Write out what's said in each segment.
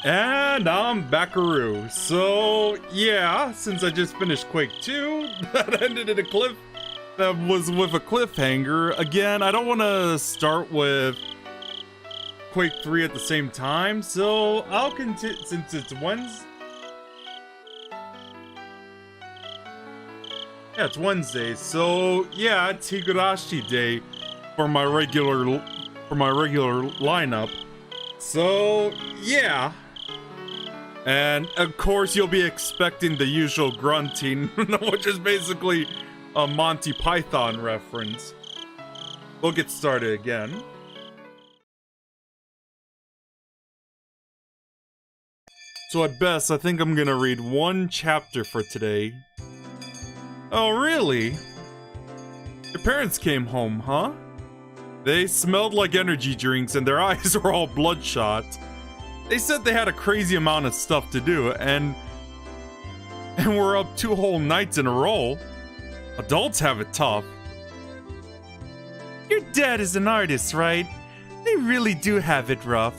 And I'm backaroo. So, yeah, since I just finished Quake 2, that ended in a cliff. That was with a cliffhanger. Again, I don't want to start with Quake 3 at the same time, so I'll continue since it's Wednesday. Yeah, it's Wednesday, so yeah, it's Higurashi Day for my regular lineup. So yeah. And of course you'll be expecting the usual grunting, which is basically a Monty Python reference. We'll get started again. So at best, I think I'm gonna read one chapter for today. Oh really? Your parents came home, huh? They smelled like energy drinks and their eyes were all bloodshot. They said they had a crazy amount of stuff to do and were up 2 whole nights in a row. Adults have it tough. Your dad is an artist, right? They really do have it rough.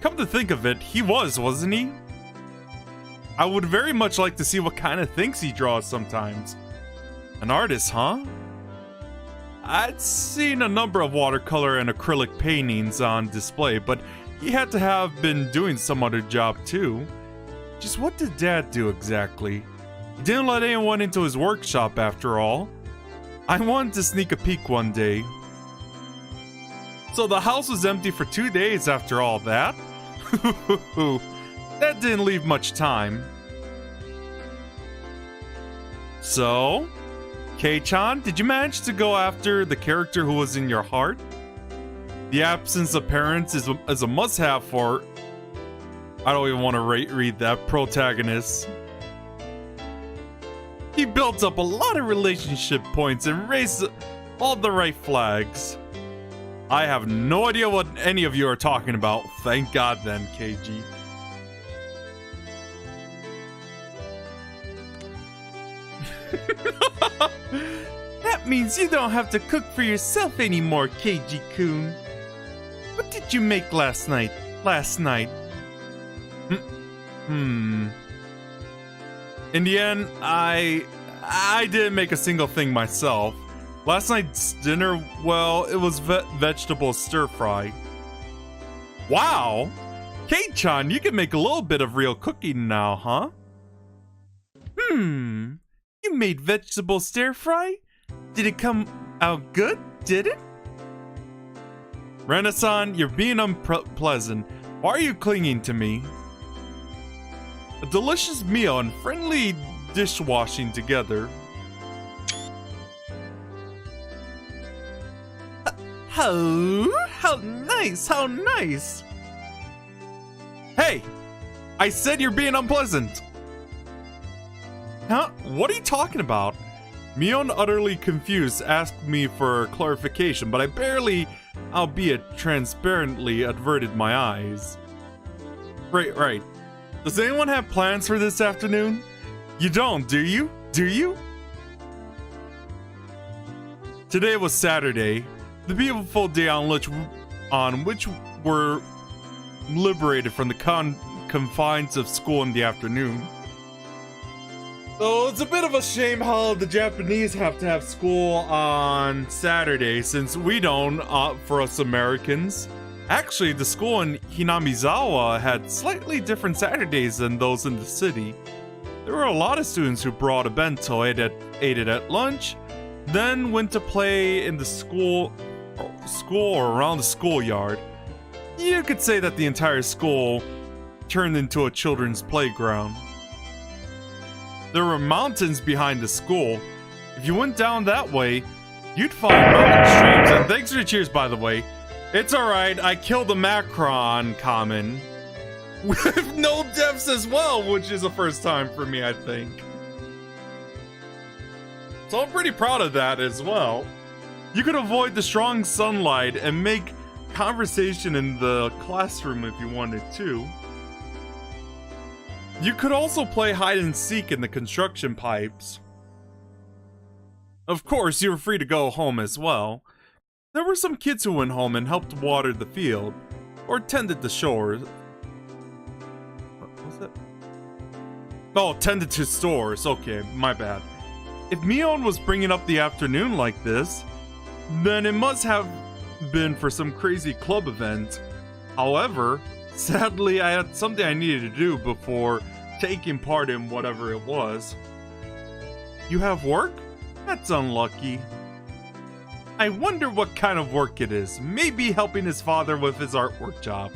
Come to think of it, he wasn't he? I would very much like to see what kind of things he draws sometimes. An artist, huh? I'd seen a number of watercolor and acrylic paintings on display, but he had to have been doing some other job too. Just what did Dad do exactly? He didn't let anyone into his workshop after all. I wanted to sneak a peek one day. So the house was empty for 2 days after all that? That didn't leave much time. So, Kei-chan, did you manage to go after the character who was in your heart? The absence of parents is a must-have for... I don't even want to read that. Protagonist. He built up a lot of relationship points and raised all the right flags. I have no idea what any of you are talking about. Thank God then, KG. That means you don't have to cook for yourself anymore, KG-kun. What did you make last night? In the end, I didn't make a single thing myself. Last night's dinner, well, it was vegetable stir-fry. Wow! Kei-chan, you can make a little bit of real cooking now, huh? You made vegetable stir-fry? Did it come out good, did it? Renaissance, you're being unpleasant. Why are you clinging to me? A delicious meal and friendly dishwashing together. How nice, how nice. Hey, I said you're being unpleasant. Huh? What are you talking about? Mion, utterly confused, asked me for clarification, but I barely, albeit transparently, averted my eyes. Right. Does anyone have plans for this afternoon? You don't, do you? Today was Saturday, the beautiful day on which we're liberated from the confines of school in the afternoon. So it's a bit of a shame how the Japanese have to have school on Saturday since we don't, for us Americans. Actually, the school in Hinamizawa had slightly different Saturdays than those in the city. There were a lot of students who brought a bento, ate it at lunch, then went to play in the school or around the schoolyard. You could say that the entire school turned into a children's playground. There were mountains behind the school. If you went down that way, you'd find mountain streams. And thanks for the cheers, by the way. It's alright, I killed the Macron common. With no deaths as well, which is a first time for me, I think. So I'm pretty proud of that as well. You could avoid the strong sunlight and make conversation in the classroom if you wanted to. You could also play hide and seek in the construction pipes. Of course, you were free to go home as well. There were some kids who went home and helped water the field, or tended the shores. Oh, tended to stores. Okay, my bad. If Mion was bringing up the afternoon like this, then it must have been for some crazy club event. However, sadly, I had something I needed to do before taking part in whatever it was. You have work? That's unlucky. I wonder what kind of work it is. Maybe helping his father with his artwork job.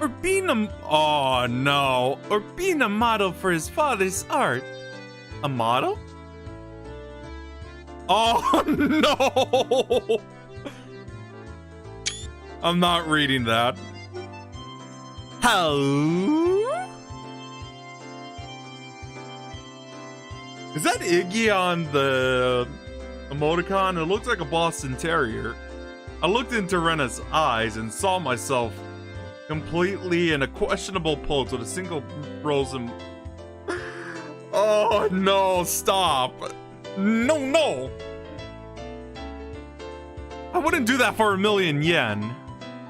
Or being a... Oh, no. Or being a model for his father's art. A model? Oh, no! I'm not reading that. How? Is that Iggy on the emoticon? It looks like a Boston Terrier. I looked into Rena's eyes and saw myself completely in a questionable pose with a single frozen... Oh, no, stop. No. I wouldn't do that for 1,000,000 yen.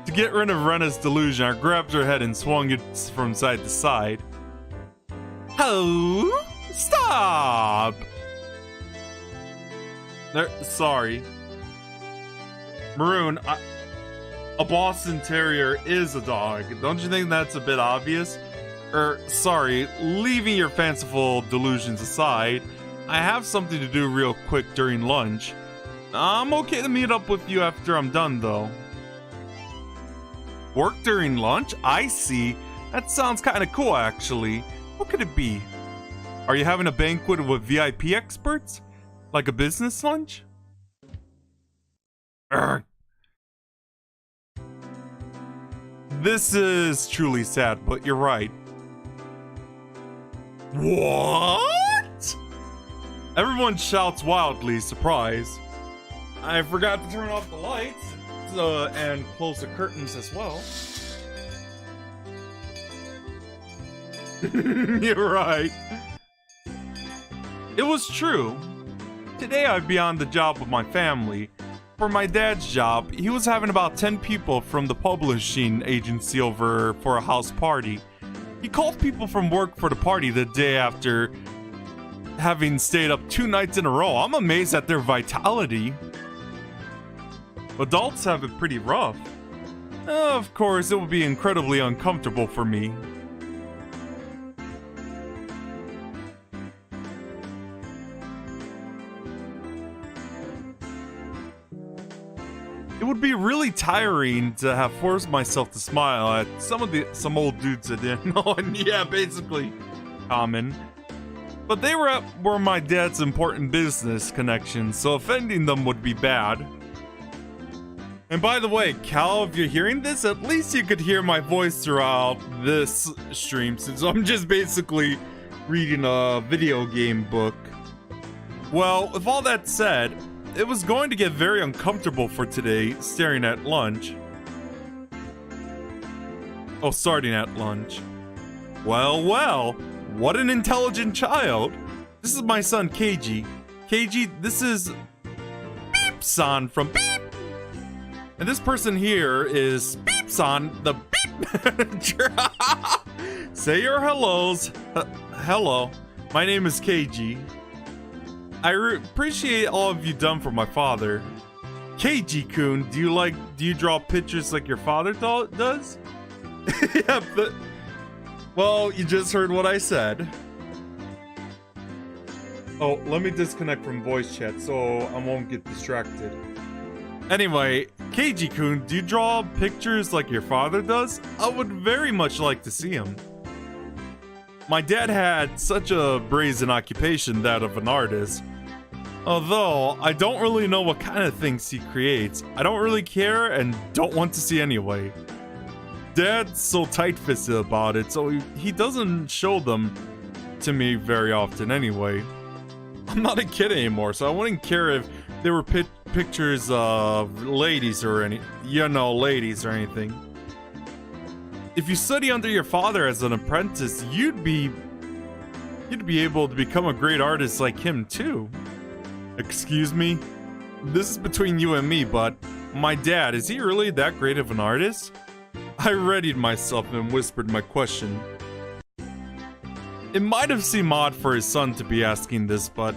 To get rid of Rena's delusion, I grabbed her head and swung it from side to side. Oh, stop! Sorry. Maroon, a Boston Terrier is a dog. Don't you think that's a bit obvious? Sorry, leaving your fanciful delusions aside, I have something to do real quick during lunch. I'm okay to meet up with you after I'm done, though. Work during lunch? I see. That sounds kind of cool, actually. What could it be? Are you having a banquet with VIP experts? Like a business lunch? Urgh. This is truly sad, but you're right. What? Everyone shouts wildly, surprised. I forgot to turn off the lights and close the curtains as well. You're right. It was true. Today I'd be on the job with my family. For my dad's job, he was having about 10 people from the publishing agency over for a house party. He called people from work for the party the day after having stayed up 2 nights in a row. I'm amazed at their vitality. Adults have it pretty rough. Of course, it would be incredibly uncomfortable for me. It would be really tiring to have forced myself to smile at some old dudes that didn't know, and yeah, basically common. But they were my dad's important business connections, so offending them would be bad. And by the way, Cal, if you're hearing this, at least you could hear my voice throughout this stream, since I'm just basically reading a video game book. Well, with all that said, it was going to get very uncomfortable for today, starting at lunch. Well, what an intelligent child. This is my son, Keiji. Keiji, this is Beep-san from Beep. And this person here is Beep-san, the Beep manager. Say your hellos. Hello, my name is Keiji. I appreciate all of you done for my father. Keiji-kun, do you draw pictures like your father does? Yeah, but... Well, you just heard what I said. Oh, let me disconnect from voice chat so I won't get distracted. Anyway, Keiji-kun, do you draw pictures like your father does? I would very much like to see him. My dad had such a brazen occupation, that of an artist. Although, I don't really know what kind of things he creates. I don't really care and don't want to see anyway. Dad's so tight-fisted about it, so he doesn't show them to me very often anyway. I'm not a kid anymore, so I wouldn't care if there were pictures of ladies or ladies or anything. If you study under your father as an apprentice, you'd be able to become a great artist like him too. Excuse me? This is between you and me, but my dad, is he really that great of an artist? I readied myself and whispered my question. It might have seemed odd for his son to be asking this, but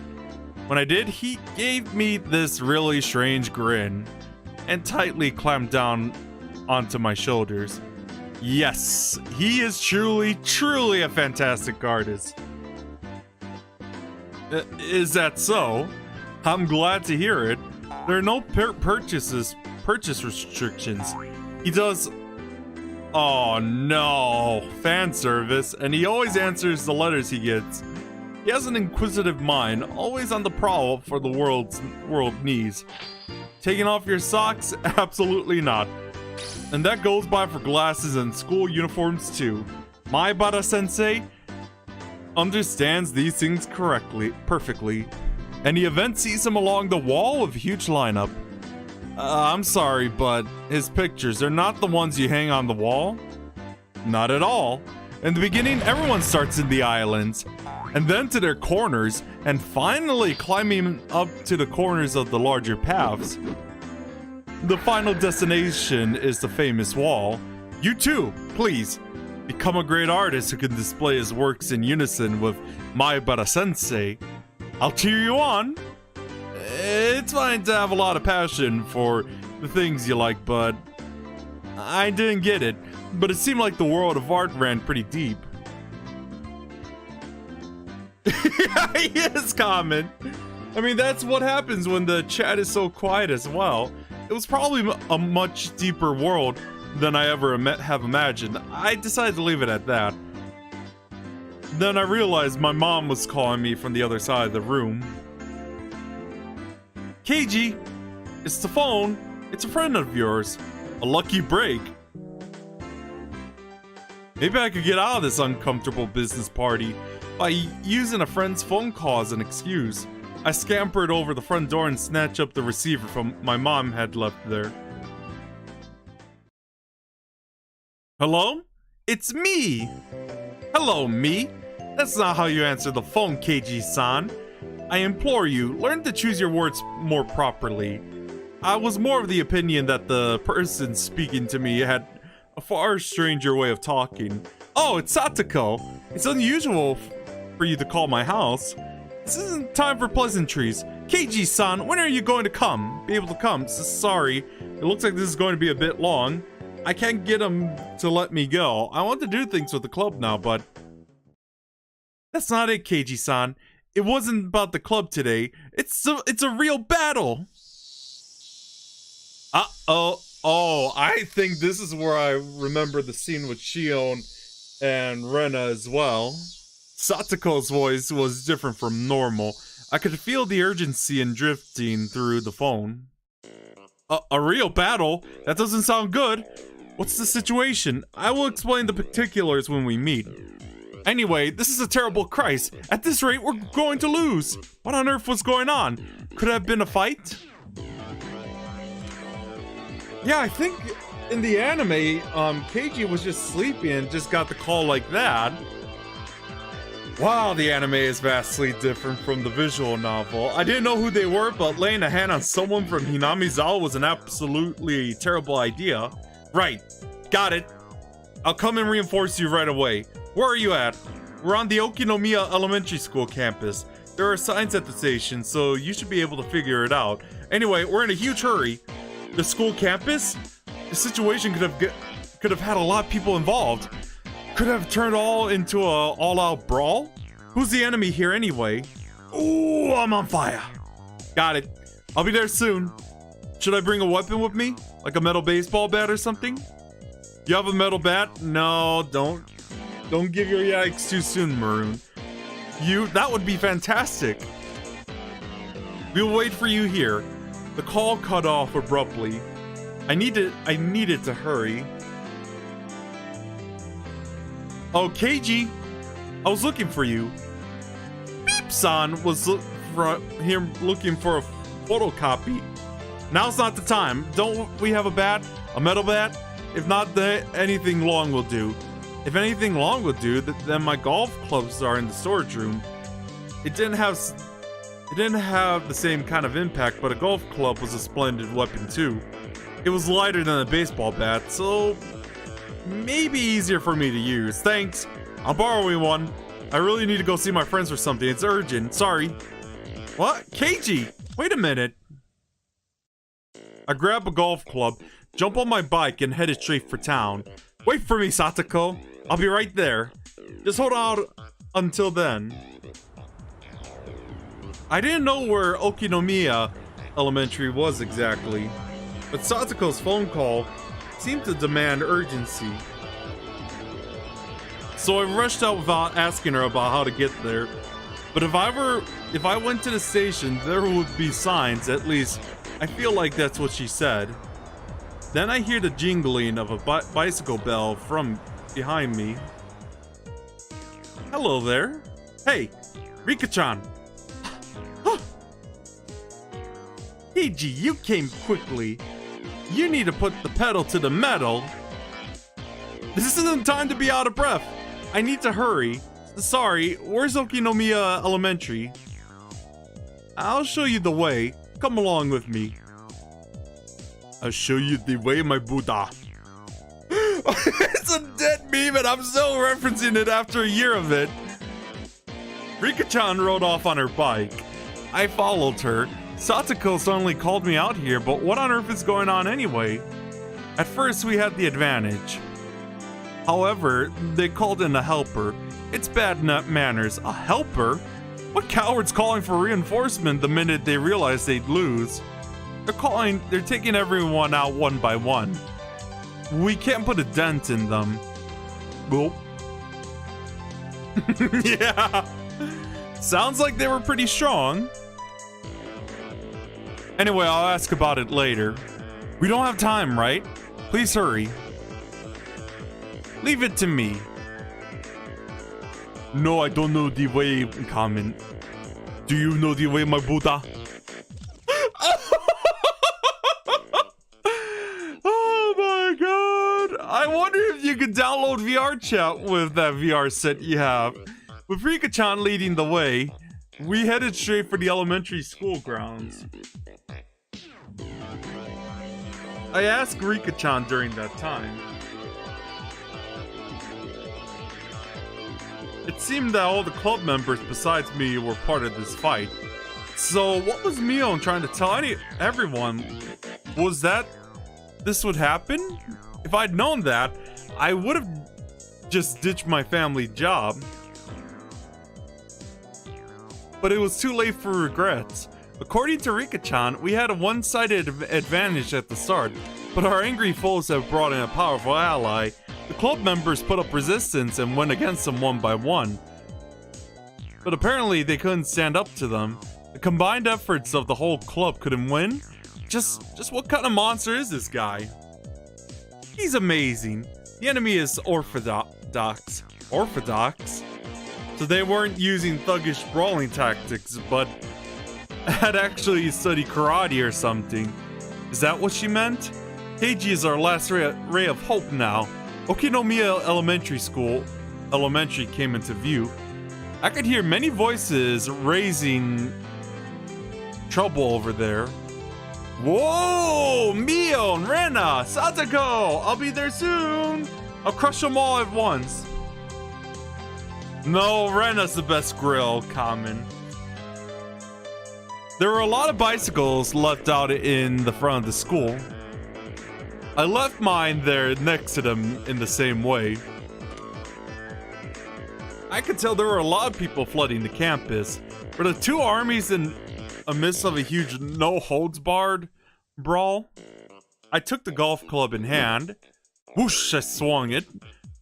when I did, he gave me this really strange grin and tightly clamped down onto my shoulders. Yes, he is truly a fantastic artist. Is that so? I'm glad to hear it. There are no purchase restrictions. He does... Oh no, fan service, and he always answers the letters he gets. He has an inquisitive mind, always on the prowl for the world needs. Taking off your socks? Absolutely not. And that goes by for glasses and school uniforms too. Maibara-sensei understands these things perfectly. Any event sees him along the wall with a huge lineup. I'm sorry, but his pictures are not the ones you hang on the wall. Not at all. In the beginning, everyone starts in the islands, and then to their corners, and finally climbing up to the corners of the larger paths. The final destination is the famous wall. You too, please, become a great artist who can display his works in unison with Maibara-sensei. I'll cheer you on. It's fine to have a lot of passion for the things you like, but I didn't get it. But it seemed like the world of art ran pretty deep. He is common. I mean, that's what happens when the chat is so quiet as well. It was probably a much deeper world than I ever have imagined. I decided to leave it at that. Then I realized my mom was calling me from the other side of the room. Keiji, it's the phone. It's a friend of yours. A lucky break. Maybe I could get out of this uncomfortable business party by using a friend's phone call as an excuse. I scampered over the front door and snatched up the receiver from my mom had left there. Hello? It's me! Hello, me. That's not how you answer the phone, Keiji-san. I implore you, learn to choose your words more properly. I was more of the opinion that the person speaking to me had a far stranger way of talking. Oh, it's Satoko. It's unusual for you to call my house. This isn't time for pleasantries. Keiji-san, when are you going to be able to come? Sorry, it looks like this is going to be a bit long. I can't get him to let me go. I want to do things with the club now, but... That's not it, Keiji-san. It wasn't about the club today. It's a real battle. Oh, I think this is where I remember the scene with Shion and Rena as well. Satoko's voice was different from normal. I could feel the urgency and drifting through the phone. A real battle? That doesn't sound good. What's the situation? I will explain the particulars when we meet. Anyway, this is a terrible crisis. At this rate, we're going to lose. What on earth was going on? Could it have been a fight? Yeah, I think in the anime, Keiji was just sleeping and just got the call like that. Wow, the anime is vastly different from the visual novel. I didn't know who they were, but laying a hand on someone from Hinamizawa was an absolutely terrible idea. Right, got it. I'll come and reinforce you right away. Where are you at? We're on the Okinomiya Elementary School campus. There are signs at the station, so you should be able to figure it out. Anyway, we're in a huge hurry. The school campus? The situation could have had a lot of people involved. Could have turned all into a all-out brawl? Who's the enemy here anyway? Ooh, I'm on fire. Got it. I'll be there soon. Should I bring a weapon with me? Like a metal baseball bat or something? You have a metal bat? No, don't give your yikes too soon, Maroon. That would be fantastic. We'll wait for you here. The call cut off abruptly. I needed to hurry. Oh, Keiji, I was looking for you. Beep-san was here looking for a photocopy. Now's not the time. Don't we have a bat? A metal bat? If not, anything long will do. If anything long will do, then my golf clubs are in the storage room. It didn't have the same kind of impact, but a golf club was a splendid weapon too. It was lighter than a baseball bat, so maybe easier for me to use. Thanks. I'm borrowing one. I really need to go see my friends or something. It's urgent. Sorry. What? Keiji! Wait a minute. I grab a golf club, jump on my bike, and headed straight for town. Wait for me, Satoko. I'll be right there. Just hold out until then. I didn't know where Okinomiya Elementary was exactly, but Satoko's phone call seemed to demand urgency. So I rushed out without asking her about how to get there. But if I went to the station, there would be signs. At least I feel like that's what she said. Then I hear the jingling of a bicycle bell from behind me. Hello there. Hey, Rika-chan. Keiji, you came quickly. You need to put the pedal to the metal. This isn't time to be out of breath. I need to hurry. Sorry, where's Okinomiya Elementary? I'll show you the way. Come along with me. I'll show you the way, my Buddha. It's a dead meme and I'm still referencing it after a year of it. Rika-chan rode off on her bike. I followed her. Satoko suddenly called me out here, but what on earth is going on anyway? At first, we had the advantage. However, they called in a helper. It's bad manners. A helper? What cowards calling for reinforcement the minute they realize they'd lose? They're taking everyone out one by one. We can't put a dent in them. Well. Yeah. Sounds like they were pretty strong. Anyway, I'll ask about it later. We don't have time, right? Please hurry. Leave it to me. No, I don't know the way, Kamen. Do you know the way, my Buddha? Oh my god. I wonder if you could download VR chat with that VR set you have. With Rika-chan leading the way, we headed straight for the elementary school grounds. I asked Rika-chan during that time. It seemed that all the club members besides me were part of this fight. So what was Mion trying to tell everyone? Was that this would happen? If I'd known that, I would have just ditched my family job. But it was too late for regrets. According to Rika-chan, we had a one-sided advantage at the start, but our angry foes have brought in a powerful ally. The club members put up resistance and went against them one by one. But apparently they couldn't stand up to them. The combined efforts of the whole club couldn't win? Just what kind of monster is this guy? He's amazing. The enemy is orthodox. Orthodox? So they weren't using thuggish brawling tactics, but had actually studied karate or something. Is that what she meant? Keiji is our last ray of hope now. Okinomiya Elementary came into view. I could hear many voices raising trouble over there. Whoa! Mion, Rena, Satoko! I'll be there soon! I'll crush them all at once. No, Rena's the best grill, Kamen. There were a lot of bicycles left out in the front of the school. I left mine there next to them in the same way. I could tell there were a lot of people flooding the campus. Were the two armies in a midst of a huge no-holds-barred brawl? I took the golf club in hand. Whoosh, I swung it.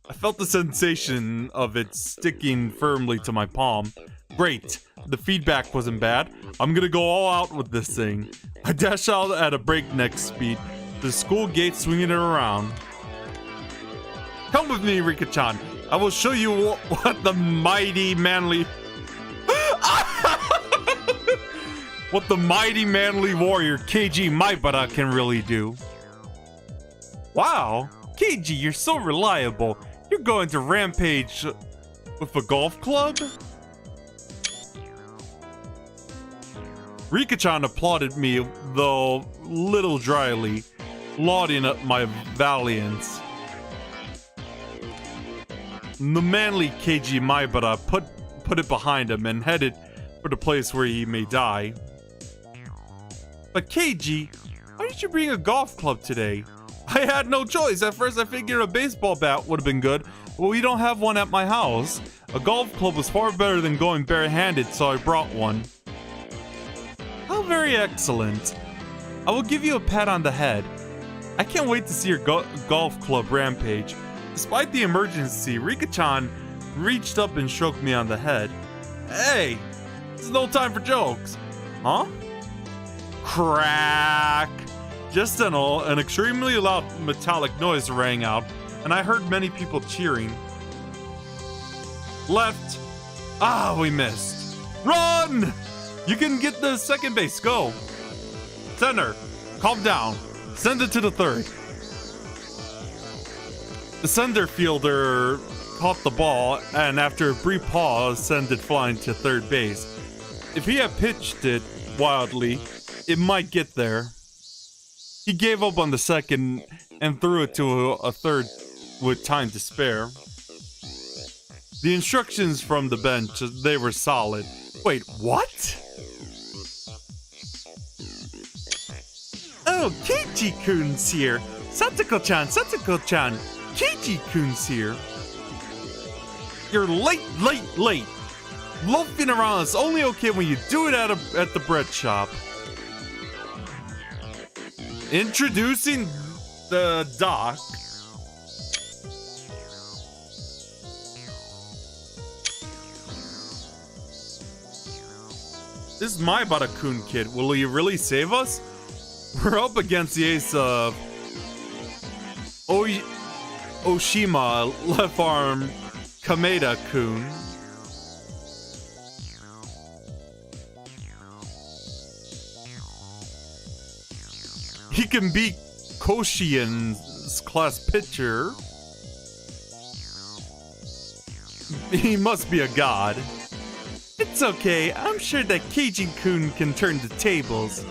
I felt the sensation of it sticking firmly to my palm. Great. The feedback wasn't bad. I'm gonna go all out with this thing. I dashed out at a breakneck speed. The school gate swinging it around. Come with me, Rika-chan. I will show you what the mighty manly... what the mighty manly warrior Keiji Maibara can really do. Wow, Keiji, you're so reliable. You're going to rampage with a golf club? Rika-chan applauded me, though little dryly, lauding up my valiance. The manly Keiji Maibara put it behind him and headed for the place where he may die. But Keiji, why did you bring a golf club today? I had no choice. At first I figured a baseball bat would have been good, but we don't have one at my house. A golf club was far better than going barehanded, so I brought one. How very excellent. I will give you a pat on the head. I can't wait to see your golf club rampage. Despite the emergency, Rika-chan reached up and stroked me on the head. Hey, this is no time for jokes. Huh? Crack! Just then, an extremely loud metallic noise rang out, and I heard many people cheering. Left. Ah, we missed. Run! You can get the second base. Go. Center. Calm down. Send it to the third. The center fielder caught the ball, and after a brief pause, sent it flying to third base. If he had pitched it wildly, it might get there. He gave up on the second and threw it to a third with time to spare. The instructions from the bench, they were solid. Wait, what? Oh, Keiji-kun's here. Satoko-chan, Satoko-chan. Keiji-kun's here. You're late. Loafing around is only okay when you do it at the bread shop. Introducing the doc. This is my Bada-kun kid. Will he really save us? We're up against the ace of Oshima, left arm Kameda-kun. He can beat Koshien's class pitcher. He must be a god. It's okay. I'm sure that Keiji-kun can turn the tables.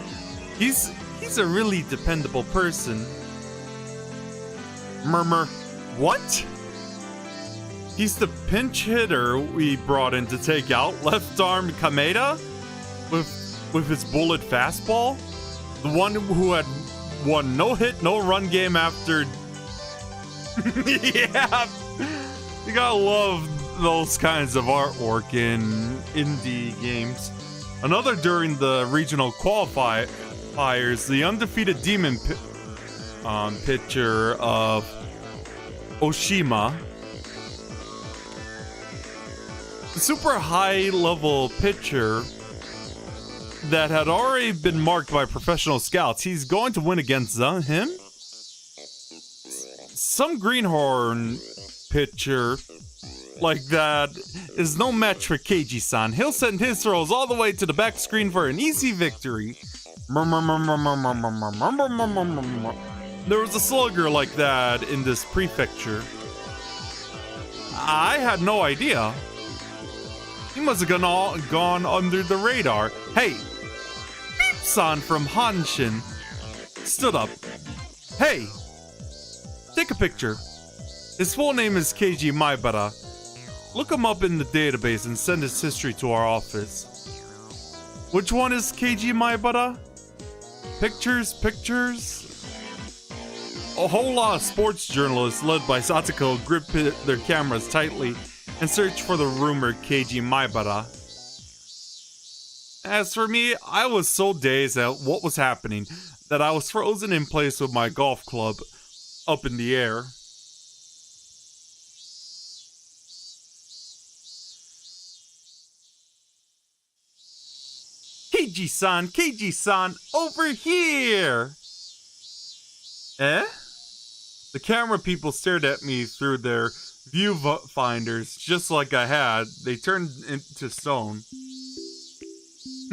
He's a really dependable person. Murmur. What? He's the pinch hitter we brought in to take out left arm Kameda with his bullet fastball. The one who had won no hit, no run game after. Yeah, you gotta love those kinds of artwork in indie games. Another during the regional qualifiers, the undefeated demon pitcher of Oshima. The super high level pitcher that had already been marked by professional scouts. He's going to win against him? Some greenhorn pitcher like that is no match for Keiji-san. He'll send his throws all the way to the back screen for an easy victory. There was a slugger like that in this prefecture. I had no idea. He must have gone under the radar. Hey, Beep-san from Hanshin stood up. Hey, take a picture. His full name is Keiji Maibara. Look him up in the database and send his history to our office. Which one is Keiji Maibara? Pictures? A whole lot of sports journalists led by Satoko grip their cameras tightly and search for the rumored Keiji Maibara. As for me, I was so dazed at what was happening that I was frozen in place with my golf club up in the air. Keiji-san, over here! Eh? The camera people stared at me through their viewfinders just like I had. They turned into stone.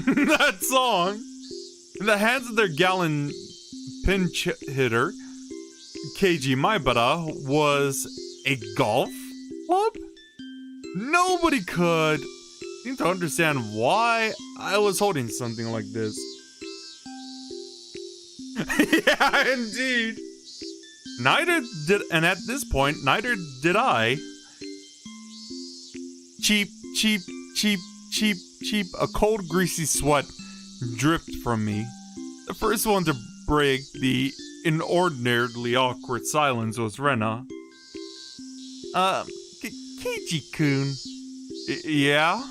That song! In the hands of their gallant pinch hitter, Keiji Maibara, was a golf club? Nobody could seem to understand why I was holding something like this. Yeah, indeed. And at this point, neither did I. cheap, cheap, cheap, cheap, cheap. A cold, greasy sweat dripped from me. The first one to break the inordinately awkward silence was Rena. Keiji-kun. Yeah?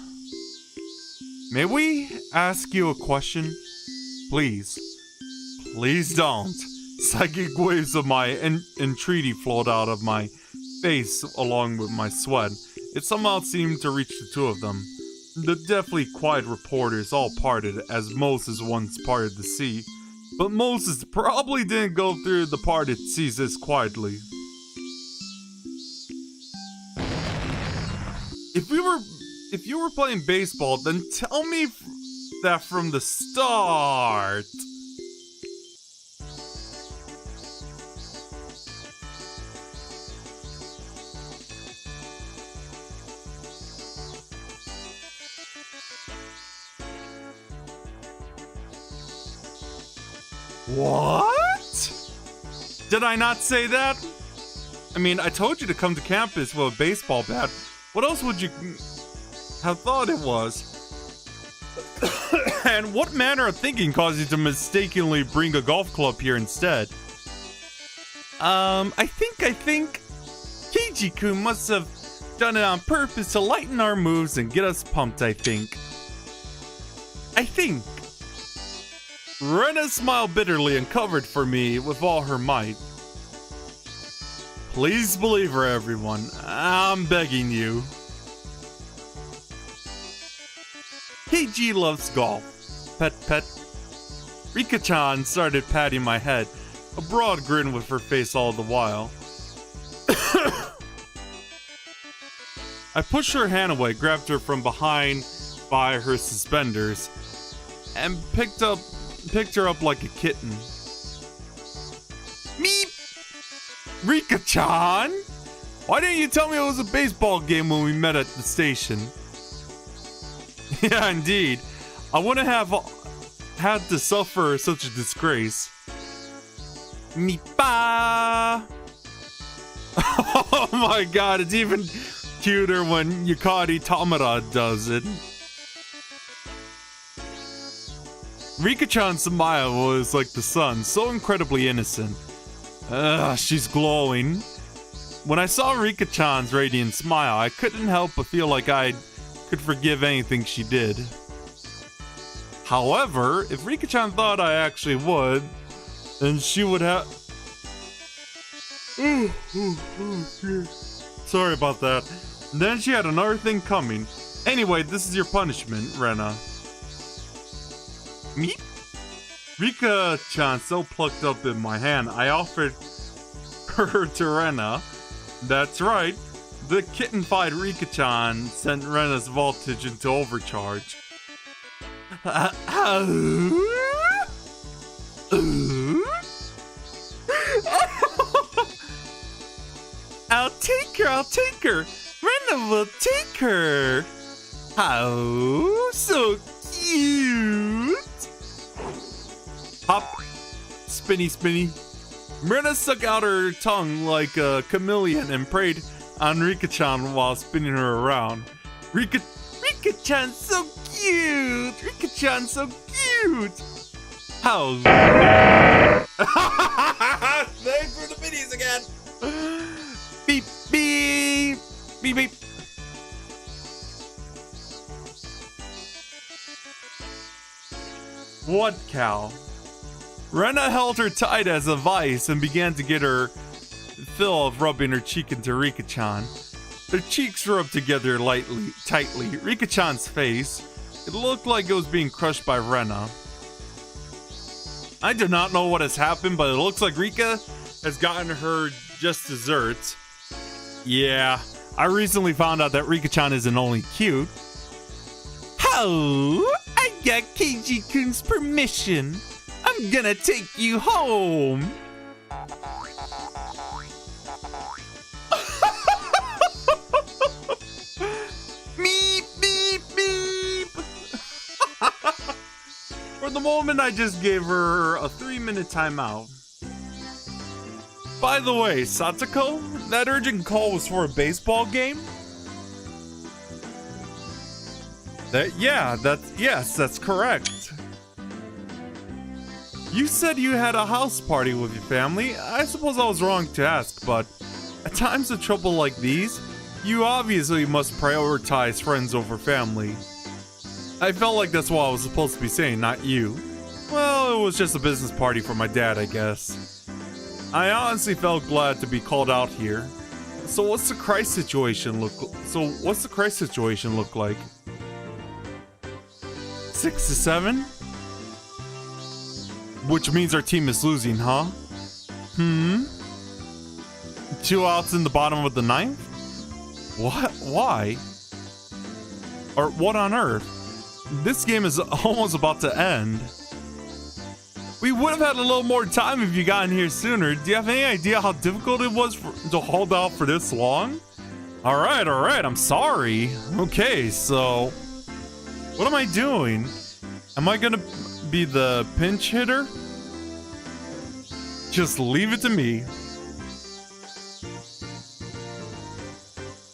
May we ask you a question? Please. Please don't. Psychic waves of my entreaty flowed out of my face along with my sweat. It somehow seemed to reach the two of them. The deathly quiet reporters all parted as Moses once parted the sea. But Moses probably didn't go through the parted seas this quietly. If you were playing baseball, then tell me that from the start. What? Did I not say that? I mean, I told you to come to campus with a baseball bat. What else would you have thought it was? And what manner of thinking caused you to mistakenly bring a golf club here instead? I think Keiji-kun must have done it on purpose to lighten our moves and get us pumped, I think. Rena smiled bitterly and covered for me with all her might. Please believe her, everyone. I'm begging you. Keiji loves golf. Pet, pet. Rika-chan started patting my head, a broad grin with her face all the while. I pushed her hand away, grabbed her from behind by her suspenders, and picked her up like a kitten. Meep! Rika-chan! Why didn't you tell me it was a baseball game when we met at the station? Yeah, indeed. I wouldn't have had to suffer such a disgrace. Meepa! Oh my god, it's even cuter when Yukari Tamara does it. Rika-chan's smile was like the sun, so incredibly innocent. She's glowing. When I saw Rika-chan's radiant smile, I couldn't help but feel like I could forgive anything she did. However, if Rika-chan thought I actually would, then she would have... Sorry about that. Then she had another thing coming. Anyway, this is your punishment, Rena. Me? Rika-chan so plucked up in my hand, I offered her to Rena. That's right. The kitten-fied Rika-chan sent Rena's voltage into overcharge. I'll take her. Rena will take her. How so cute. Hop, spinny, spinny. Rena stuck out her tongue like a chameleon and preyed on Rika-chan while spinning her around. Rika-chan so cute! Rika-chan so cute! How? Thanks for the minis again! Beep, beep! Beep, beep! What, Cal? Rena held her tight as a vice and began to get her fill of rubbing her cheek into Rika-chan. Their cheeks rubbed together tightly. Rika-chan's face, it looked like it was being crushed by Rena. I do not know what has happened, but it looks like Rika has gotten her just desserts. Yeah, I recently found out that Rika-chan isn't only cute. Oh, I got Keiji-kun's permission. I'm gonna take you home. Meep, beep, beep. For the moment, I just gave her a 3-minute timeout. By the way, Satoko, that urgent call was for a baseball game? That's correct. You said you had a house party with your family. I suppose I was wrong to ask, but at times of trouble like these, you obviously must prioritize friends over family. I felt like that's what I was supposed to be saying, not you. Well, it was just a business party for my dad, I guess. I honestly felt glad to be called out here. So what's the crisis situation look like? 6-7? Which means our team is losing, huh? 2 outs in the bottom of the 9th? What? Why? Or what on earth? This game is almost about to end. We would have had a little more time if you got in here sooner. Do you have any idea how difficult it was to hold out for this long? Alright, I'm sorry. Okay, so what am I doing? Am I gonna be the pinch hitter? Just leave it to me.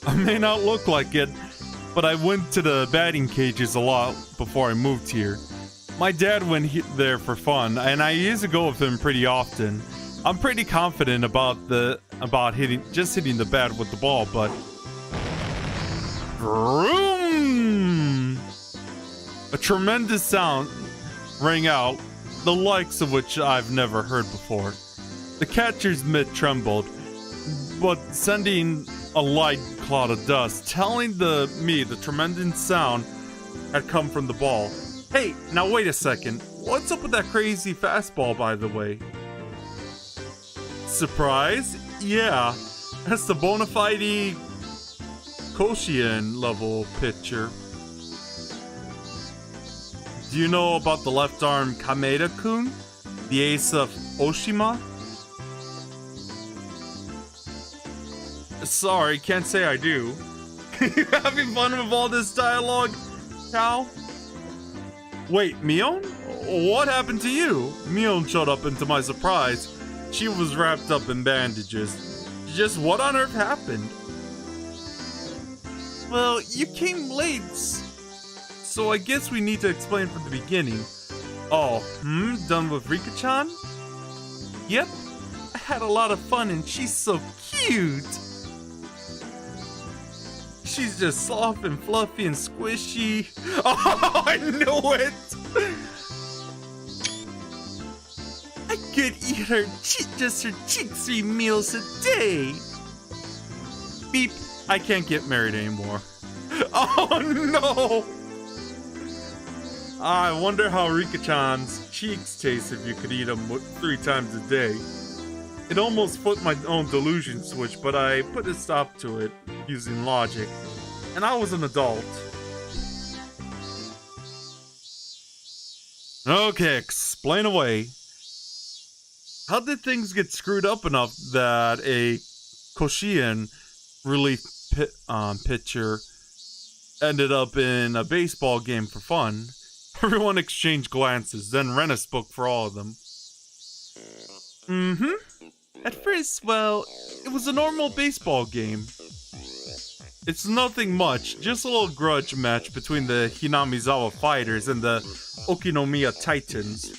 I may not look like it, but I went to the batting cages a lot before I moved here. My dad went there for fun, and I used to go with him pretty often. I'm pretty confident about hitting the bat with the ball, but vroom! A tremendous sound rang out, the likes of which I've never heard before. The catcher's mitt trembled, but sending a light cloud of dust, telling me the tremendous sound had come from the ball. Hey, now wait a second. What's up with that crazy fastball, by the way? Surprise? Yeah, that's the bona fide Higurashi-hen level pitcher. Do you know about the left arm Kameda-kun? The ace of Oshima? Sorry, can't say I do. You having fun with all this dialogue, Cal? Wait, Mion? What happened to you? Mion showed up, and to my surprise, she was wrapped up in bandages. Just what on earth happened? Well, you came late, so I guess we need to explain from the beginning. Oh, done with Rika-chan? Yep, I had a lot of fun and she's so cute. She's just soft and fluffy and squishy. Oh, I knew it! I could eat her cheeks 3 meals a day. Beep, I can't get married anymore. Oh no! I wonder how Rika-chan's cheeks taste if you could eat them 3 times a day. It almost flipped my own delusion switch, but I put a stop to it using logic. And I was an adult. Okay, explain away. How did things get screwed up enough that a Higurashi-hen relief pitcher ended up in a baseball game for fun? Everyone exchanged glances, then Renna spoke for all of them. At first, well, it was a normal baseball game. It's nothing much, just a little grudge match between the Hinamizawa fighters and the Okinomiya Titans.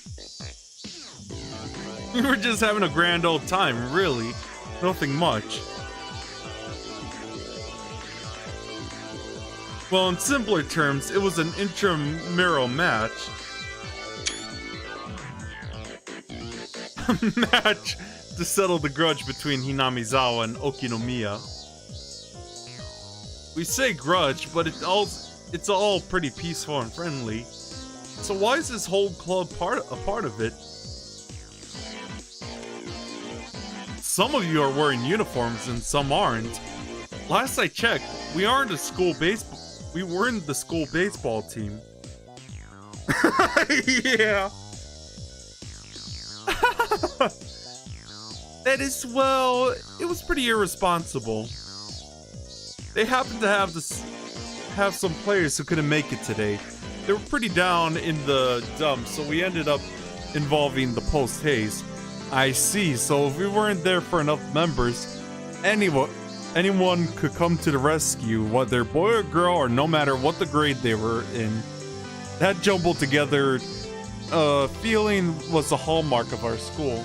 We were just having a grand old time, really. Nothing much. Well, in simpler terms, it was an intramural match. A match to settle the grudge between Hinamizawa and Okinomiya. We say grudge, but it's all pretty peaceful and friendly. So why is this whole club a part of it? Some of you are wearing uniforms and some aren't. Last I checked, we weren't the school baseball team. Yeah. That is, well, it was pretty irresponsible. They happened to have some players who couldn't make it today. They were pretty down in the dumps, so we ended up involving the post haste. I see, so if we weren't there for enough members, anyway, anyone could come to the rescue, whether boy or girl or no matter what the grade they were in. That jumbled together feeling was the hallmark of our school.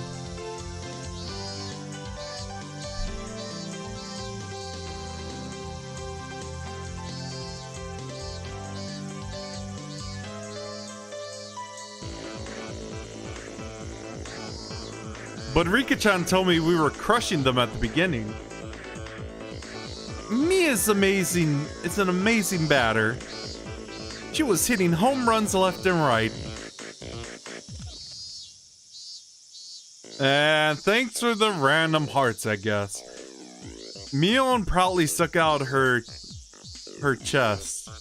But Rika-chan told me we were crushing them at the beginning. Mia's amazing. It's an amazing batter. She was hitting home runs left and right. And thanks for the random hearts, I guess. Mion proudly stuck out her chest.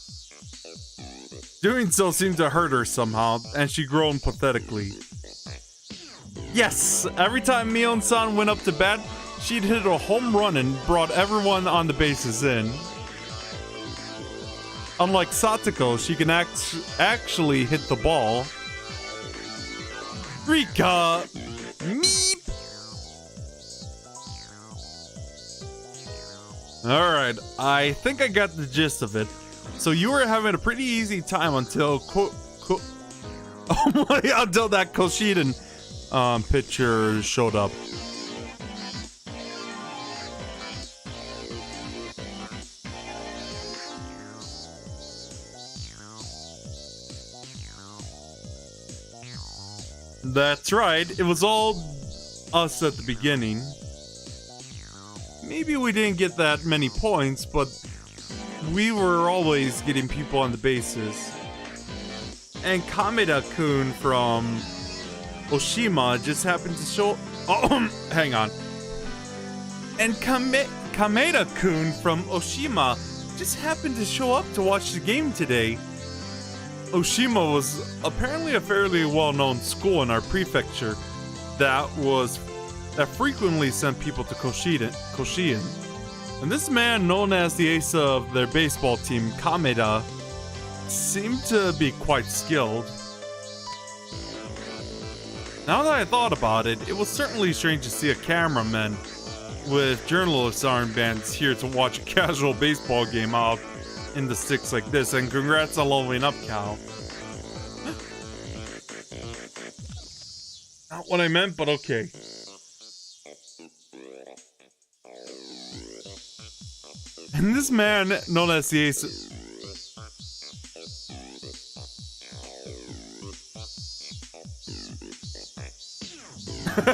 Doing so seemed to hurt her somehow, and she groaned pathetically. Yes! Every time Mion-san went up to bat, she'd hit a home run and brought everyone on the bases in. Unlike Satoko, she can actually hit the ball. Rika! Meep! Alright, I think I got the gist of it. So you were having a pretty easy time until until that Koshiden picture showed up. That's right, it was all us at the beginning. Maybe we didn't get that many points, but we were always getting people on the bases. And Kameda-kun from Oshima just happened to show... Oh, hang on. And Kameda-kun from Oshima just happened to show up to watch the game today. Oshima was apparently a fairly well-known school in our prefecture that frequently sent people to Koshien. And this man, known as the ace of their baseball team, Kameda, seemed to be quite skilled. Now that I thought about it, it was certainly strange to see a cameraman with journalist armbands here to watch a casual baseball game out in the sticks like this, and congrats on leveling up, Cal. Not what I meant, but okay. And this man, known as the ace...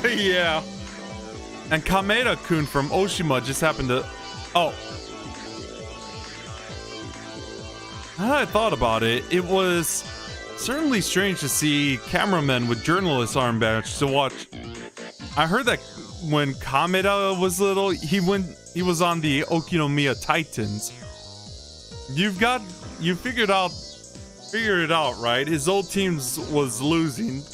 Yeah. And Kameda-kun from Oshima just happened to... Oh. Now that I thought about it, it was certainly strange to see cameramen with journalist armbands to watch. I heard that when Kameda was little, he was on the Okinomiya Titans. You figured it out, right? His old team was losing.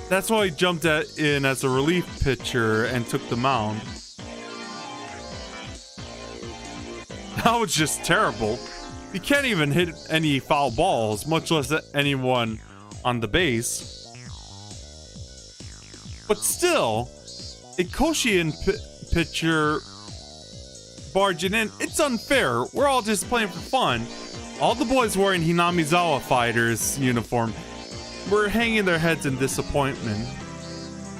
That's why he jumped in as a relief pitcher and took the mound. That was just terrible. He can't even hit any foul balls, much less anyone on the base. But still, a Koshien pitcher barging in, it's unfair. We're all just playing for fun. All the boys wearing Hinamizawa Fighters uniform were hanging their heads in disappointment.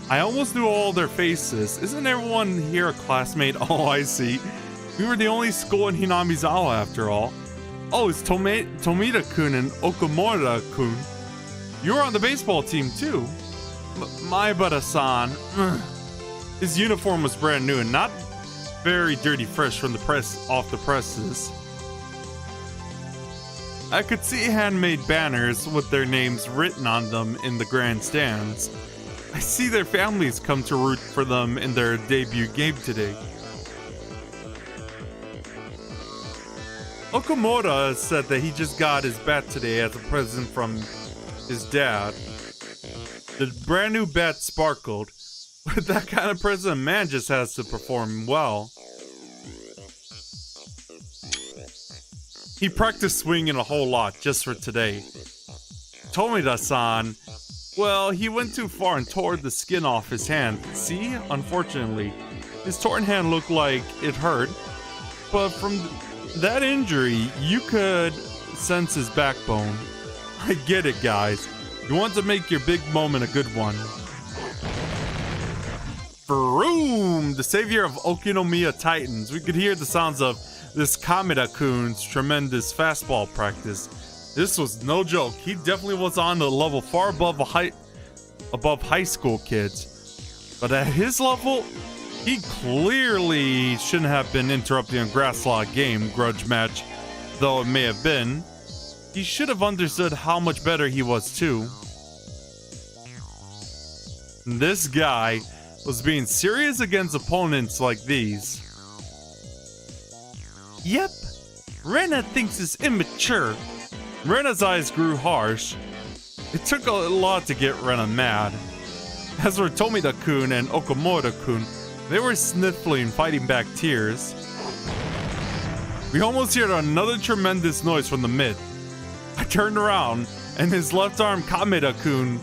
I almost knew all their faces. Isn't everyone here a classmate? Oh, I see. We were the only school in Hinamizawa after all. Oh, it's Tomita-kun and Okamura-kun. You were on the baseball team too. Maibara-san. His uniform was brand new and not very dirty fresh from the press off the presses. I could see handmade banners with their names written on them in the grandstands. I see their families come to root for them in their debut game today. Okamura said that he just got his bat today as a present from his dad. The brand new bat sparkled. With that kind of present, a man just has to perform well. He practiced swinging a whole lot just for today. Tomita-san, well, he went too far and tore the skin off his hand. See? Unfortunately, his torn hand looked like it hurt. but from that injury, you could sense his backbone. I get it, guys. You want to make your big moment a good one. Vroom! The savior of Okinomiya Titans. We could hear the sounds of this Kameda-kun's tremendous fastball practice. This was no joke. He definitely was on the level far above high school kids. But at his level, he clearly shouldn't have been interrupting a grass log game grudge match, though it may have been. He should have understood how much better he was too. This guy was being serious against opponents like these. Yep, Rena thinks it's immature. Rena's eyes grew harsh. It took a lot to get Rena mad. As for Tomita-kun and Okamura-kun, they were sniffling, fighting back tears. We almost heard another tremendous noise from the mid. I turned around, and his left arm Kameda-kun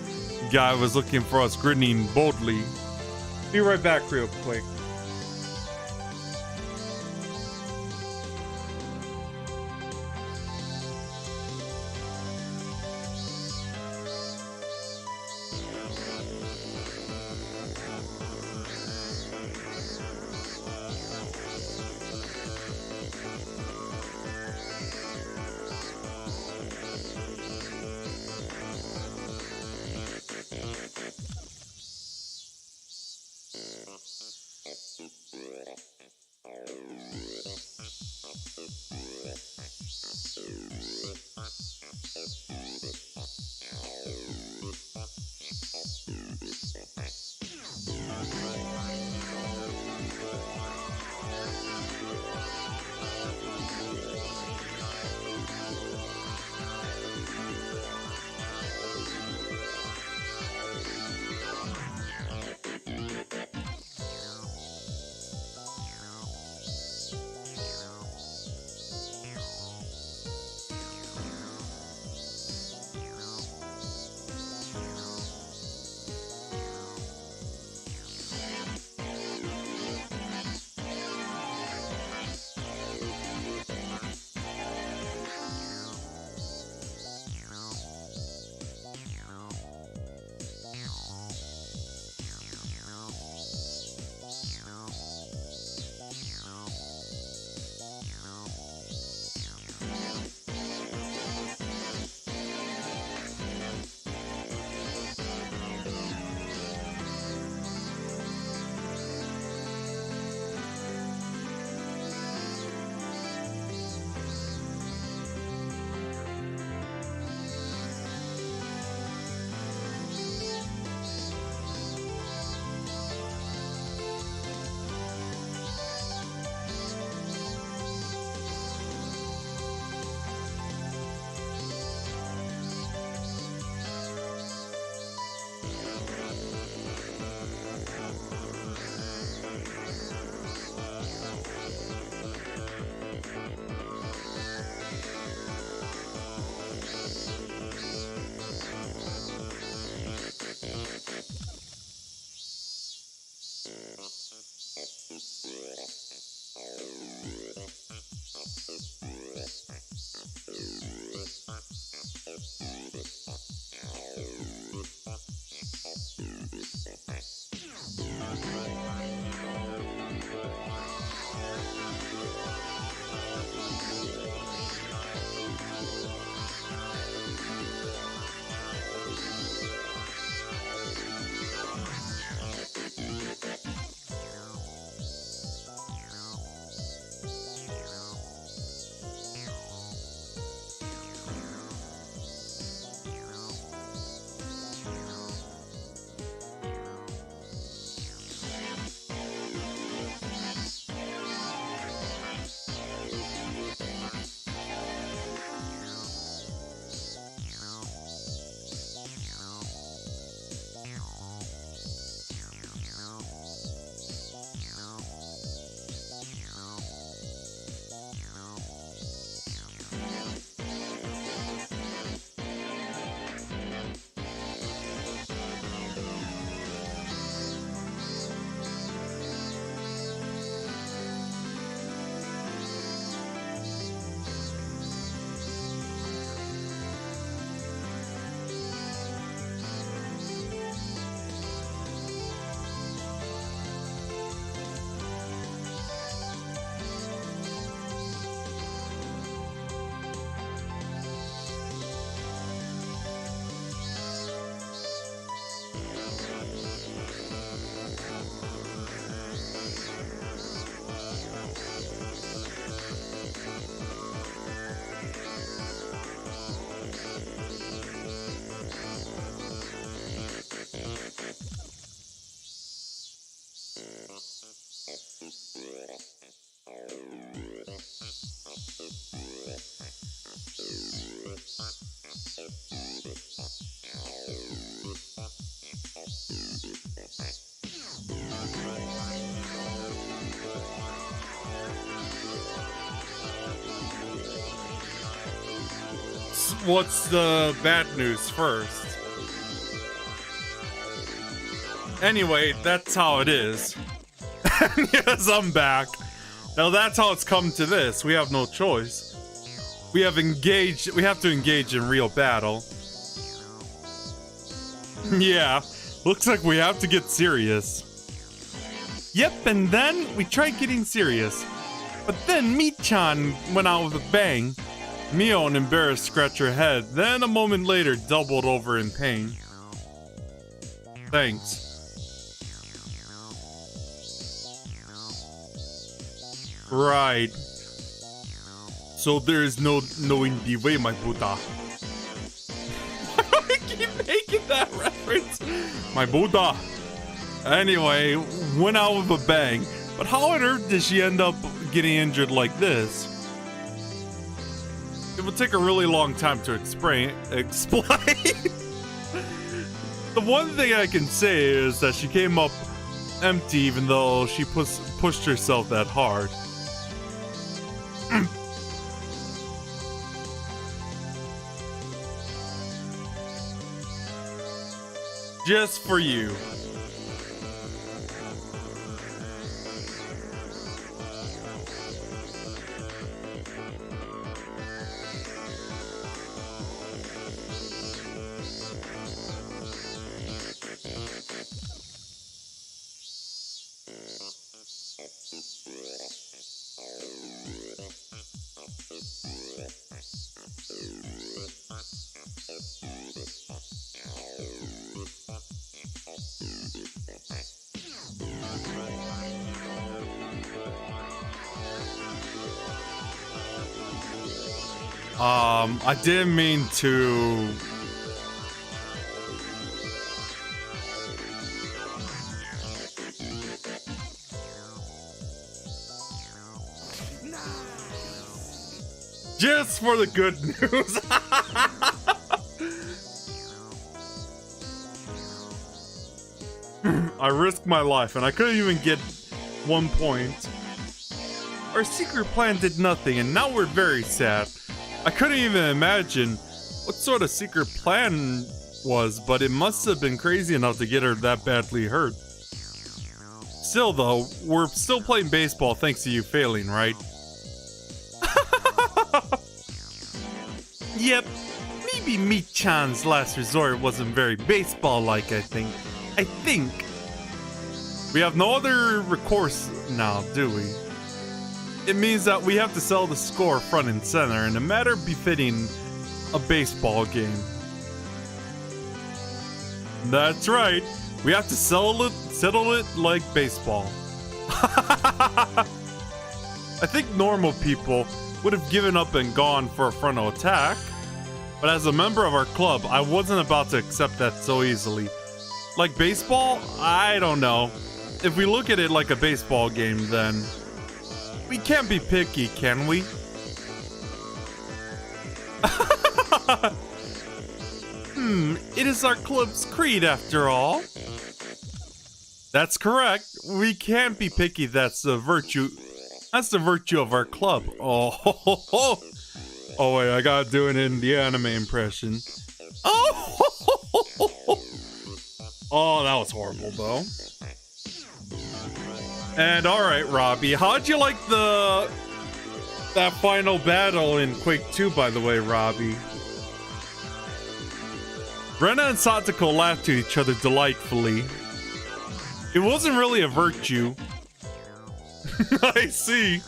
guy was looking for us, grinning boldly. Be right back real quick. what's the bad news first. Anyway, that's how it is. Yes, I'm back. Now that's how it's come to this. We have no choice. We have to engage in real battle. Yeah, looks like we have to get serious. Yep, and then we tried getting serious. But then Mi-chan went out with a bang. Mio, an embarrassed, scratched her head, then a moment later doubled over in pain. Thanks. Right. So there is no knowing the way, my Buddha. Why do I keep making that reference? My Buddha. Anyway, went out with a bang. But how on earth did she end up getting injured like this? It would take a really long time to explain. The one thing I can say is that she came up empty even though she pushed herself that hard. Just for you. I didn't mean to... Just for the good news. I risked my life and I couldn't even get 1 point. Our secret plan did nothing and now we're very sad. I couldn't even imagine what sort of secret plan was, but it must have been crazy enough to get her that badly hurt. Still though, we're still playing baseball thanks to you failing, right? Yep, maybe Mi-chan's last resort wasn't very baseball-like, I think. We have no other recourse now, do we? It means that we have to sell the score front and center in a manner befitting a baseball game. That's right, we have to settle it like baseball. I think normal people would have given up and gone for a frontal attack, but as a member of our club, I wasn't about to accept that so easily. Like baseball? I don't know. If we look at it like a baseball game, then we can't be picky, can we? It is our club's creed after all. That's correct. We can't be picky. That's the virtue. That's the virtue of our club. Oh wait, I gotta do it in the anime impression. Oh, that was horrible though. And alright, Robbie, how'd you like that final battle in Quake 2, by the way, Robbie? Rena and Satoko laughed to each other delightfully. It wasn't really a virtue. I see.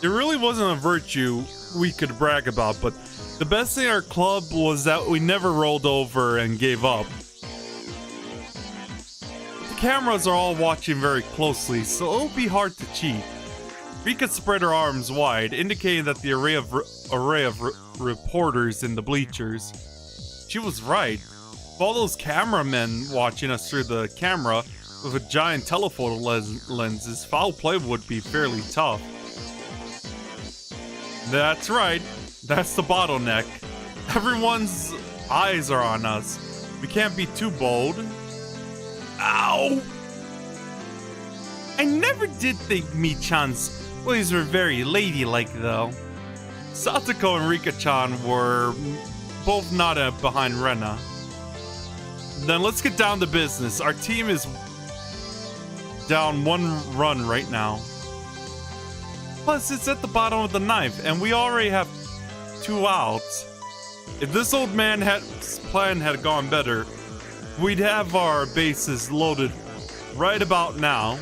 It really wasn't a virtue we could brag about, but the best thing our club was that we never rolled over and gave up. The cameras are all watching very closely, so it'll be hard to cheat. Rika spread her arms wide, indicating that the array of reporters in the bleachers. She was right. With all those cameramen watching us through the camera with a giant telephoto lenses, foul play would be fairly tough. That's right. That's the bottleneck. Everyone's eyes are on us. We can't be too bold. Ow! I never did think Mi-chan's Boys were very ladylike, though. Satoko and Rika-chan were both not behind Rena. Then let's get down to business. Our team is down 1 run right now. Plus, it's at the bottom of the 9th, and we already have 2 outs. If this old man's plan had gone better, we'd have our bases loaded right about now.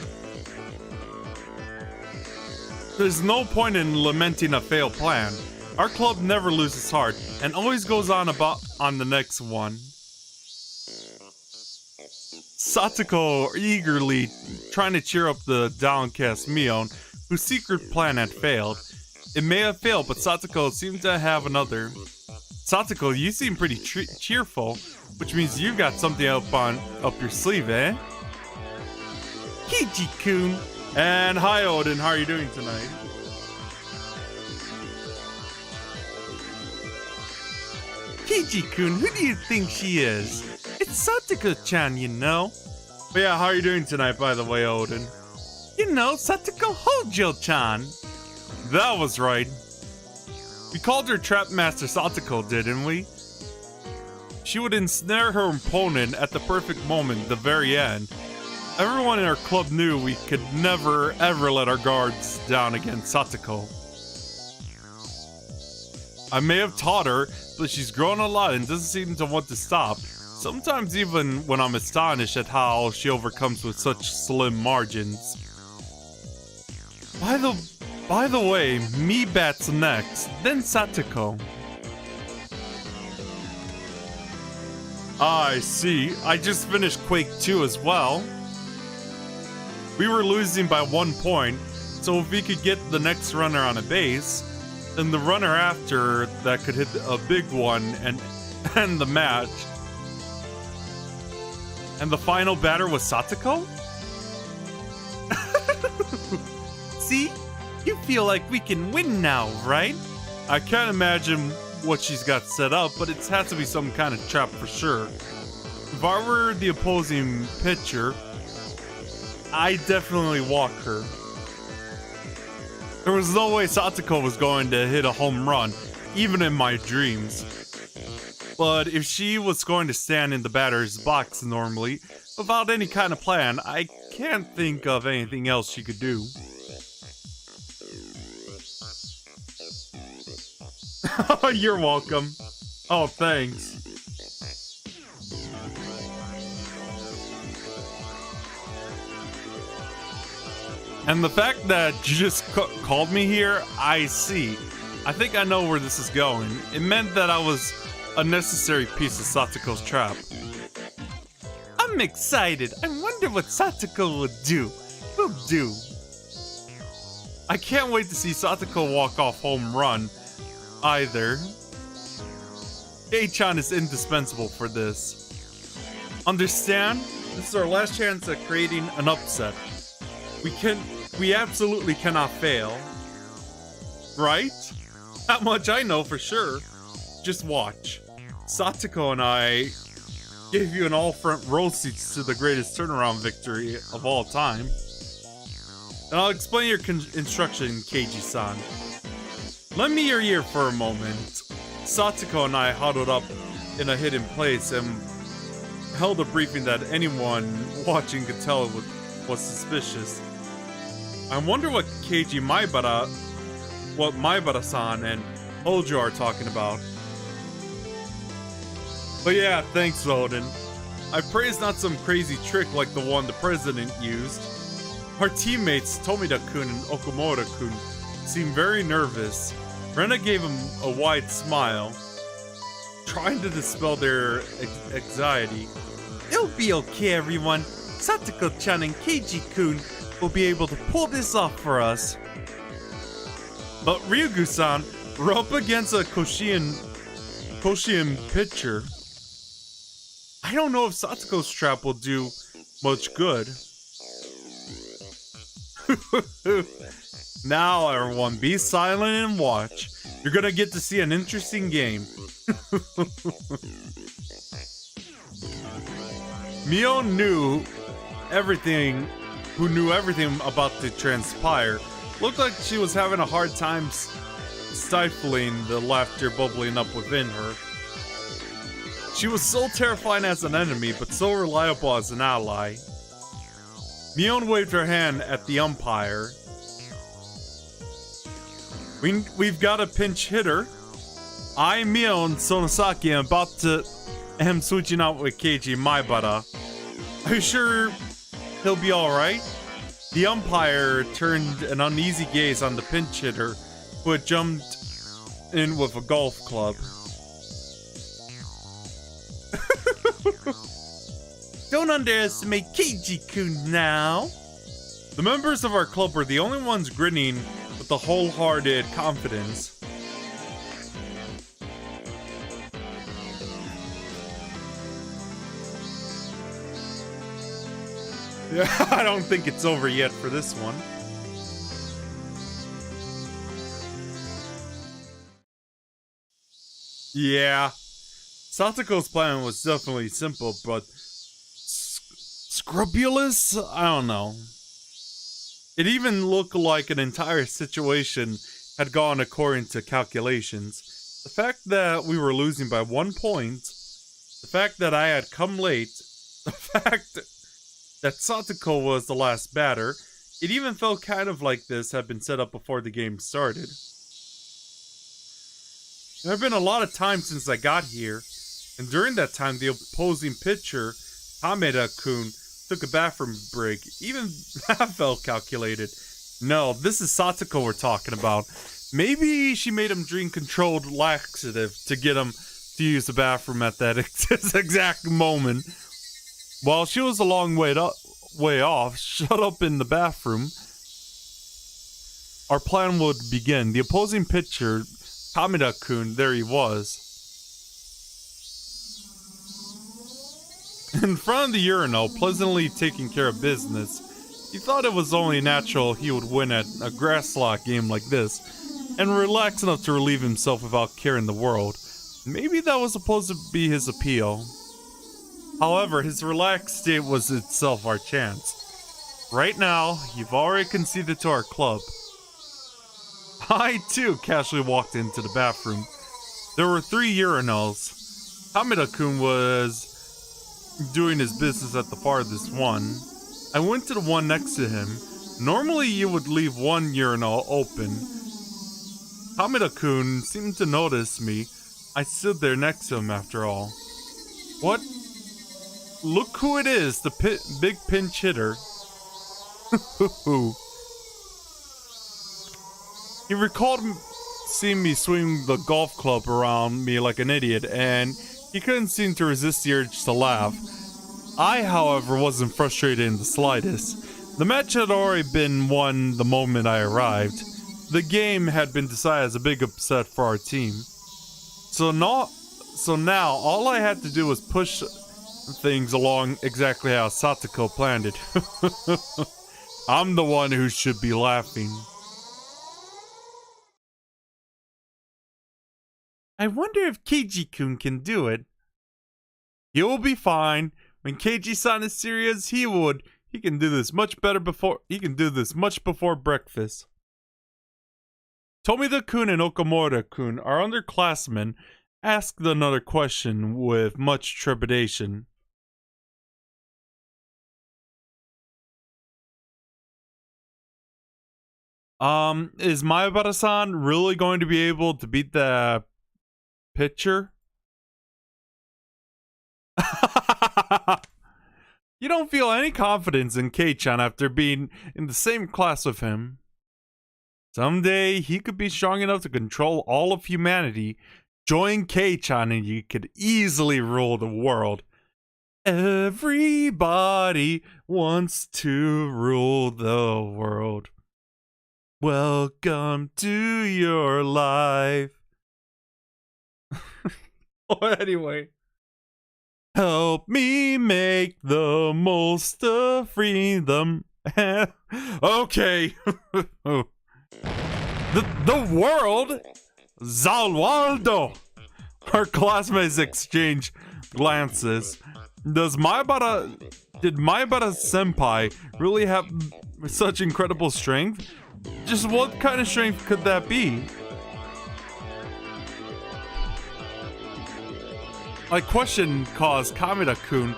There's no point in lamenting a failed plan. Our club never loses heart and always goes on the next one. Satoko eagerly trying to cheer up the downcast Mion, whose secret plan had failed. It may have failed, but Satoko seemed to have another. Satoko, you seem pretty cheerful, which means you've got something up your sleeve, eh? Keiji-kun! And hi Odin, how are you doing tonight? Keiji-kun, who do you think she is? It's Satoko-chan, you know. But yeah, how are you doing tonight, by the way, Odin? You know, Satoko Hojo-chan. That was right. We called her Trap Master Satoko, didn't we? She would ensnare her opponent at the perfect moment, the very end. Everyone in our club knew we could never ever let our guards down against Satoko. I may have taught her, but she's grown a lot and doesn't seem to want to stop. Sometimes even when I'm astonished at how she overcomes with such slim margins. By the way, me bats next, then Satoko. I see. I just finished Quake 2 as well. We were losing by 1 point, so if we could get the next runner on a base, then the runner after that could hit a big one and end the match. And the final batter was Satoko? See? You feel like we can win now, right? I can't imagine what she's got set up, but it has to be some kind of trap for sure. If I were the opposing pitcher, I'd definitely walk her. There was no way Satoko was going to hit a home run, even in my dreams. But if she was going to stand in the batter's box normally, without any kind of plan, I can't think of anything else she could do. You're welcome. Oh, thanks. And the fact that you just called me here, I see. I think I know where this is going. It meant that I was a necessary piece of Satoko's trap. I'm excited. I wonder what Satoko will do. Will do. I can't wait to see Satoko walk off home run either. A-chan is indispensable for this. Understand? This is our last chance at creating an upset. We absolutely cannot fail. Right? That much I know for sure. Just watch. Satoko and I gave you an all-front row seats to the greatest turnaround victory of all time. And I'll explain your instruction, Keiji-san. Lend me your ear for a moment. Satoko and I huddled up in a hidden place and held a briefing that anyone watching could tell was suspicious. I wonder what Maibara-san and Hojo are talking about. But yeah, thanks, Odin. I pray it's not some crazy trick like the one the president used. Our teammates, Tomita-kun and Okumura-kun, seemed very nervous. Rena gave him a wide smile, trying to dispel their anxiety. It'll be okay, everyone. Satoko-chan and Keiji-kun will be able to pull this off for us. But Ryugu-san, we're up against a Koshian pitcher. I don't know if Satoko's trap will do much good. Now, everyone, be silent and watch. You're gonna get to see an interesting game. Mio knew everything about to transpire, looked like she was having a hard time stifling the laughter bubbling up within her. She was so terrifying as an enemy, but so reliable as an ally. Mion waved her hand at the umpire. We've got a pinch hitter. I, Mion Sonosaki, am switching out with Keiji Maibara. Are you sure he'll be alright? The umpire turned an uneasy gaze on the pinch hitter, who had jumped in with a golf club. Don't underestimate Keiji-kun now. The members of our club were the only ones grinning with a wholehearted confidence. Yeah, I don't think it's over yet for this one. Yeah, Satoko's plan was definitely simple, but scrupulous? I don't know. It even looked like an entire situation had gone according to calculations. The fact that we were losing by 1 point, the fact that I had come late, the fact that Satoko was the last batter, it even felt kind of like this had been set up before the game started. There have been a lot of time since I got here, and during that time the opposing pitcher, Hameda-kun, took a bathroom break. Even that felt calculated. No, this is Satoko we're talking about. Maybe she made him drink controlled laxative to get him to use the bathroom at that exact moment. While she was a long way off, shut up in the bathroom, our plan would begin. The opposing pitcher, Hameda-kun, there he was. In front of the urinal, pleasantly taking care of business. He thought it was only natural he would win at a grass slot game like this, and relax enough to relieve himself without caring the world. Maybe that was supposed to be his appeal. However, his relaxed state was itself our chance. Right now, you've already conceded to our club. I, too, casually walked into the bathroom. There were 3 urinals. Hameda-kun was doing his business at the farthest one. I went to the one next to him. Normally you would leave one urinal open. Hameda-kun seemed to notice me. I stood there next to him after all. What? Look who it is, the big pinch hitter. He recalled seeing me swing the golf club around me like an idiot, and he couldn't seem to resist the urge to laugh. I, however, wasn't frustrated in the slightest. The match had already been won the moment I arrived. The game had been decided as a big upset for our team. So now, all I had to do was push things along exactly how Satoko planned it. I'm the one who should be laughing. I wonder if Keiji-kun can do it. He will be fine. When Keiji-san is serious, he can do this much before breakfast. Tomida-kun and Okamura-kun, our underclassmen, asked another question with much trepidation. Is Maibara-san really going to be able to beat the pitcher? You don't feel any confidence in Kei-chan after being in the same class with him. Someday, he could be strong enough to control all of humanity. Join Kei-chan and you could easily rule the world. Everybody wants to rule the world. Welcome to your life. Anyway. Help me make the most of freedom. Okay. The world? Zalwaldo. Our classmates exchange glances. Did Maibara senpai really have such incredible strength? Just what kind of strength could that be? My question caused Kameda-kun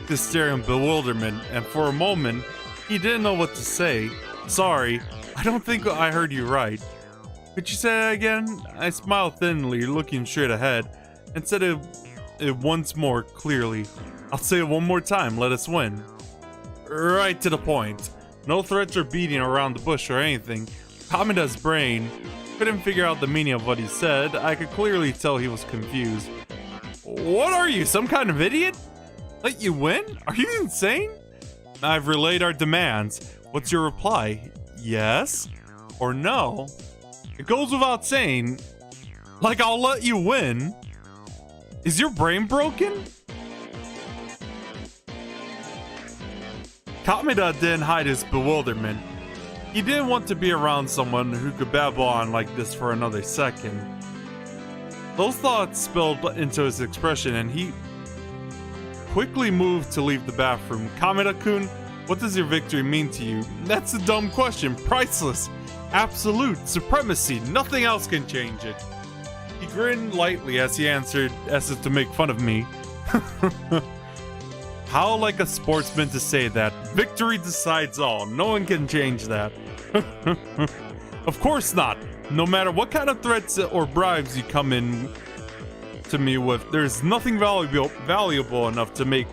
to stare in bewilderment, and for a moment, he didn't know what to say. Sorry, I don't think I heard you right. Could you say that again? I smiled thinly, looking straight ahead, and said it once more clearly. I'll say it one more time, let us win. Right to the point. No threats or beating around the bush or anything. Kameda's brain couldn't figure out the meaning of what he said. I could clearly tell he was confused. What are you, some kind of idiot? Let you win? Are you insane? I've relayed our demands. What's your reply? Yes? Or no? It goes without saying. Like, I'll let you win. Is your brain broken? Kameda didn't hide his bewilderment. He didn't want to be around someone who could babble on like this for another second. Those thoughts spilled into his expression, and he quickly moved to leave the bathroom. Kameda-kun, what does your victory mean to you? That's a dumb question. Priceless. Absolute. Supremacy. Nothing else can change it. He grinned lightly as he answered, as if to make fun of me. How like a sportsman to say that. Victory decides all. No one can change that. Of course not. No matter what kind of threats or bribes you come in to me with, there's nothing valuable enough to make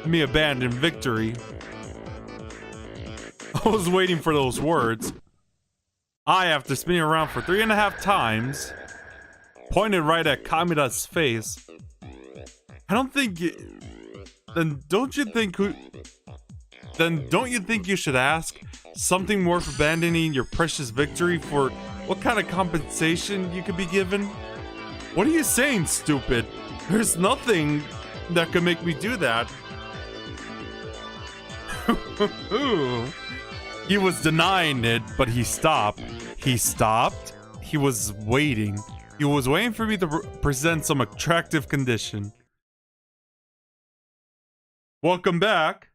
me abandon victory. I was waiting for those words. After spinning around for 3.5 times, pointed right at Kameda's face. Then don't you think you should ask something worth abandoning your precious victory for? What kind of compensation you could be given? What are you saying, stupid? There's nothing that could make me do that. He was denying it, but he stopped. He stopped. He was waiting. He was waiting for me to present some attractive condition. Welcome back.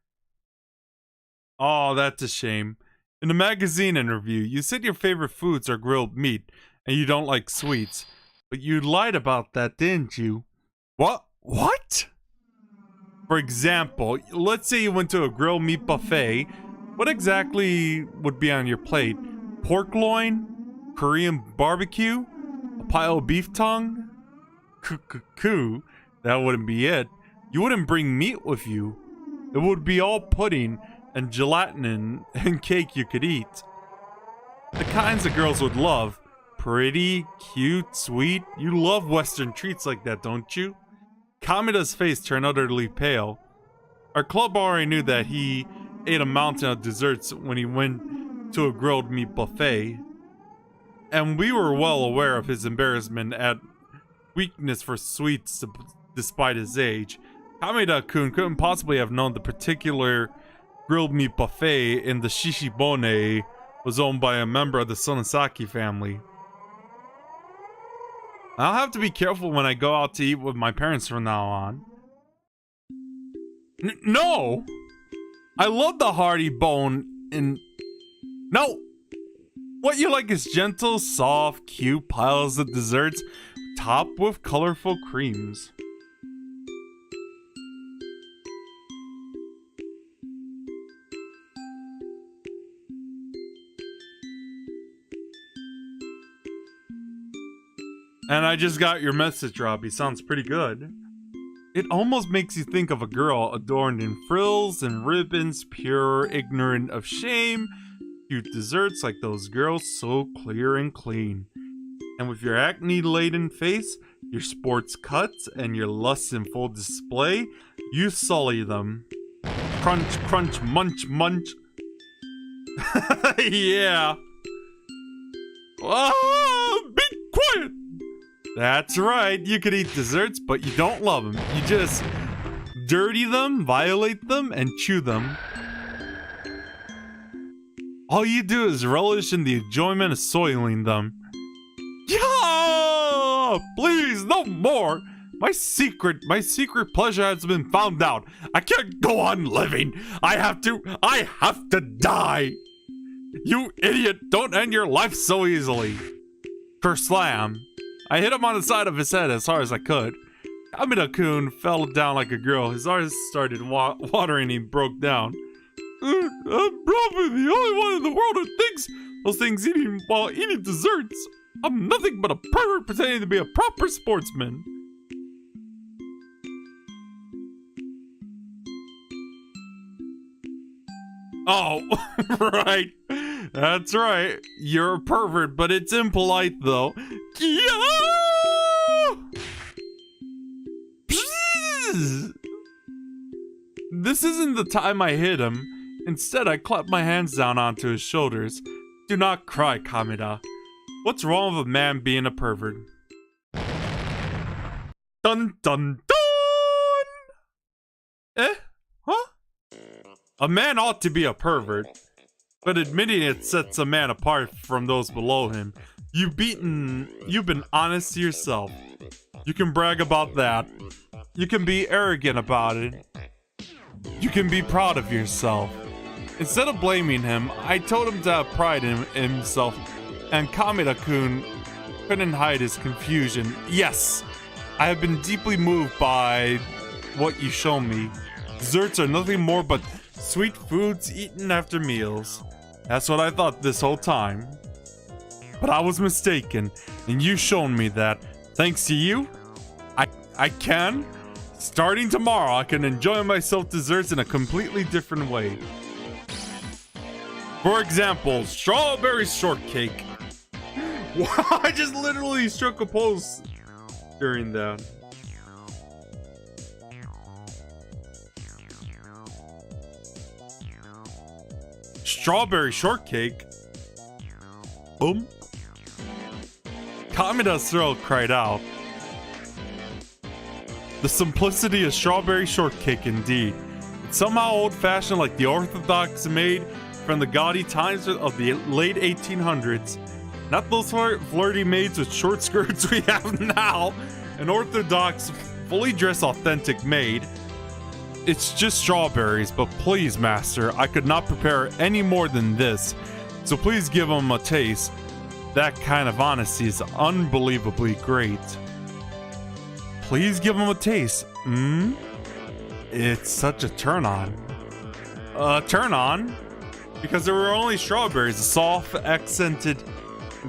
Oh, that's a shame. In a magazine interview, you said your favorite foods are grilled meat, and you don't like sweets. But you lied about that, didn't you? What? For example, let's say you went to a grilled meat buffet. What exactly would be on your plate? Pork loin? Korean barbecue? A pile of beef tongue? That wouldn't be it. You wouldn't bring meat with you. It would be all pudding and gelatin and cake you could eat. The kinds of girls would love. Pretty, cute, sweet. You love Western treats like that, don't you? Kameda's face turned utterly pale. Our club already knew that he ate a mountain of desserts when he went to a grilled meat buffet. And we were well aware of his embarrassment at weakness for sweets despite his age. Kameda-kun couldn't possibly have known the particular grilled meat buffet in the Shishibone was owned by a member of the Sonosaki family. I'll have to be careful when I go out to eat with my parents from now on. No! I love the hearty bone in... No! What you like is gentle, soft, cute piles of desserts topped with colorful creams. And I just got your message, Robbie. Sounds pretty good. It almost makes you think of a girl adorned in frills and ribbons, pure, ignorant of shame. Cute desserts like those girls, so clear and clean. And with your acne-laden face, your sports cuts, and your lusts in full display, you sully them. Crunch, crunch, munch, munch. Yeah. Oh, be quiet! That's right, you could eat desserts, but you don't love them. You just dirty them, violate them, and chew them. All you do is relish in the enjoyment of soiling them. Yeah! Please, no more! My secret pleasure has been found out. I can't go on living. I have to die. You idiot! Don't end your life so easily! Kerslam! I hit him on the side of his head as hard as I could. Kamida-kun fell down like a girl. His eyes started watering and he broke down. I'm probably the only one in the world who thinks those things eating while eating desserts. I'm nothing but a pervert pretending to be a proper sportsman. Oh, right. That's right. You're a pervert, but it's impolite though. This isn't the time I hit him. Instead, I clapped my hands down onto his shoulders. Do not cry, Kamida. What's wrong with a man being a pervert? Dun dun dun! Eh? Huh? A man ought to be a pervert, but admitting it sets a man apart from those below him. You've been honest to yourself. You can brag about that. You can be arrogant about it. You can be proud of yourself. Instead of blaming him, I told him to have pride in himself, and Kamida-kun couldn't hide his confusion. Yes, I have been deeply moved by what you show me. Desserts are nothing more but sweet foods eaten after meals. That's what I thought this whole time. But I was mistaken, and you've shown me that. Thanks to you, I can. Starting tomorrow, I can enjoy myself desserts in a completely different way. For example, strawberry shortcake. Wow, I just literally struck a pose during that. Strawberry shortcake? Boom. Kamida's throat cried out. The simplicity of strawberry shortcake indeed. It's somehow old-fashioned like the orthodox made from the gaudy times of the late 1800s. Not those flirty maids with short skirts we have now. An orthodox, fully dressed authentic maid. It's just strawberries, but please, master, I could not prepare any more than this. So please give them a taste. That kind of honesty is unbelievably great. Please give them a taste. It's such a turn on. Turn on? Because there were only strawberries. The soft, accented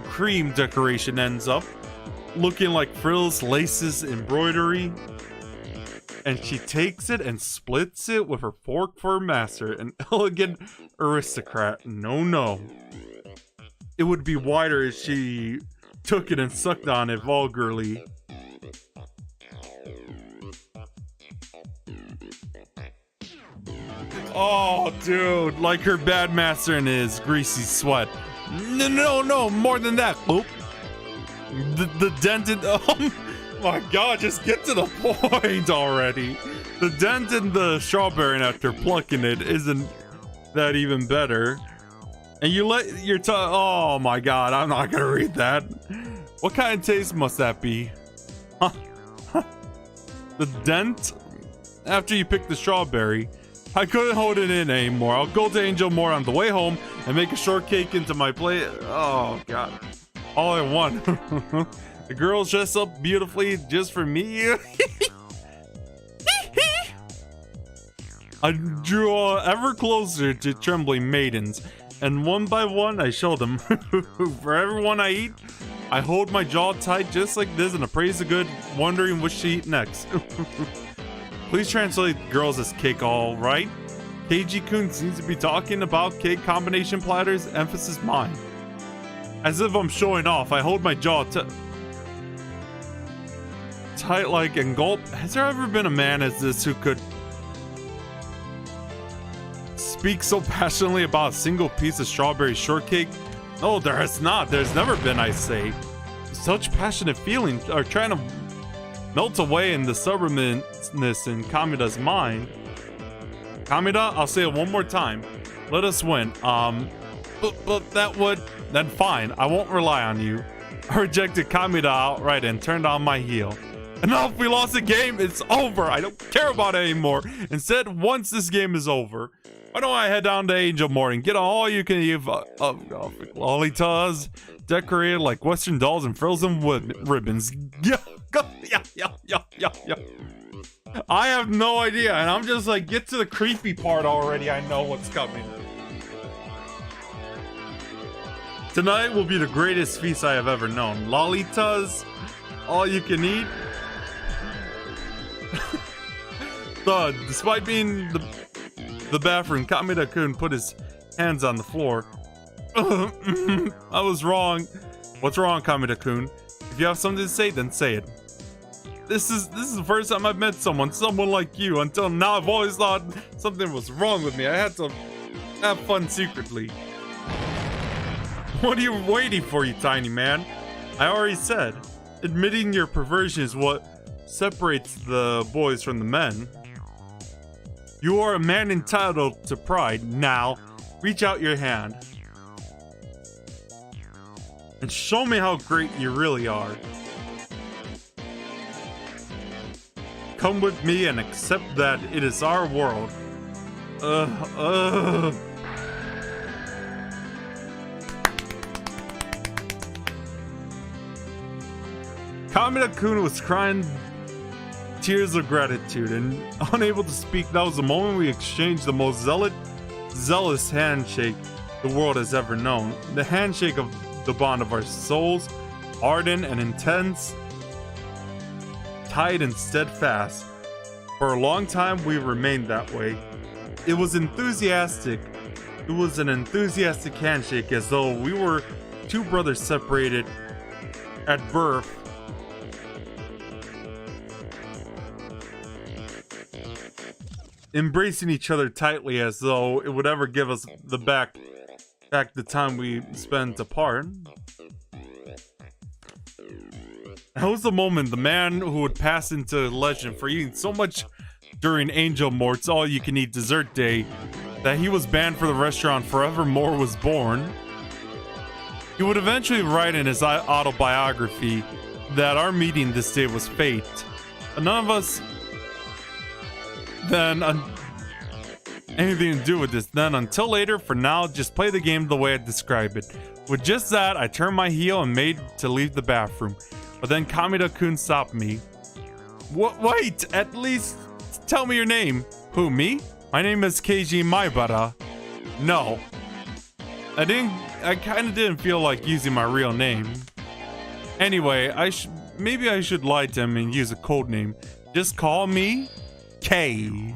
cream decoration ends up looking like frills, laces, embroidery. And she takes it and splits it with her fork for her master. An elegant aristocrat. No. It would be wider if she took it and sucked on it vulgarly. Oh, dude, like her bad master and his greasy sweat. No, more than that. Oh, the dented. Oh my God, just get to the point already. The dent in the strawberry after plucking it isn't that even better. And you let your tongue. Oh my God, I'm not gonna read that. What kind of taste must that be? Huh? The dent after you pick the strawberry. I couldn't hold it in anymore. I'll go to Angel More on the way home and make a shortcake into my plate. Oh God, all I want. The girls dress up beautifully just for me. I drew ever closer to trembling maidens, and one by one I showed them. For everyone I eat, I hold my jaw tight just like this and appraise the good, wondering which to eat next. Please translate girls as cake, all right? Keiji-kun seems to be talking about cake combination platters, emphasis mine. As if I'm showing off, I hold my jaw tight like and gulp. Has there ever been a man as this who could speak so passionately about a single piece of strawberry shortcake? No, there has not. There's never been, I say. Such passionate feelings are trying to melt away in the stubbornness in Kamida's mind. Kamida, I'll say it one more time. Let us win. But that would... Then fine, I won't rely on you. I rejected Kamida outright and turned on my heel. Enough, we lost the game, it's over. I don't care about it anymore. Instead, once this game is over, Why don't I head down to Angel Mort and get all you can eat lollitas decorated like Western dolls and frozen wood ribbons. Yeah. I have no idea, and I'm just like, get to the creepy part already. I know what's coming. Tonight will be the greatest feast I have ever known. Lollitas, all you can eat. Despite being the bathroom, Kamida-kun put his hands on the floor. I was wrong. What's wrong, Kamida-kun? If you have something to say, then say it. This is the first time I've met someone like you. Until now, I've always thought something was wrong with me. I had to have fun secretly. What are you waiting for, you tiny man? I already said, admitting your perversion is what separates the boys from the men. You are a man entitled to pride. Now, reach out your hand and show me how great you really are. Come with me and accept that it is our world. Kamida-kun was crying tears of gratitude and unable to speak. That was the moment we exchanged the most zealous handshake the world has ever known. The handshake of the bond of our souls, ardent and intense, tight and steadfast. For a long time, we remained that way. It was enthusiastic. It was an enthusiastic handshake, as though we were two brothers separated at birth. Embracing each other tightly, as though it would ever give us back the time we spent apart. That was the moment the man who would pass into legend for eating so much during Angel Mort's all-you-can-eat dessert day that he was banned for the restaurant forevermore was born. He would eventually write in his autobiography that our meeting this day was fate. None of us then anything to do with this then until later. For now, just play the game the way I describe it. With just that, I turned my heel and made to leave the bathroom. But then Kamida-kun stopped me. Wait, at least tell me your name. Who, me? My name is Keiji Maibara. No. I kinda didn't feel like using my real name. Anyway, maybe I should lie to him and use a code name. Just call me K.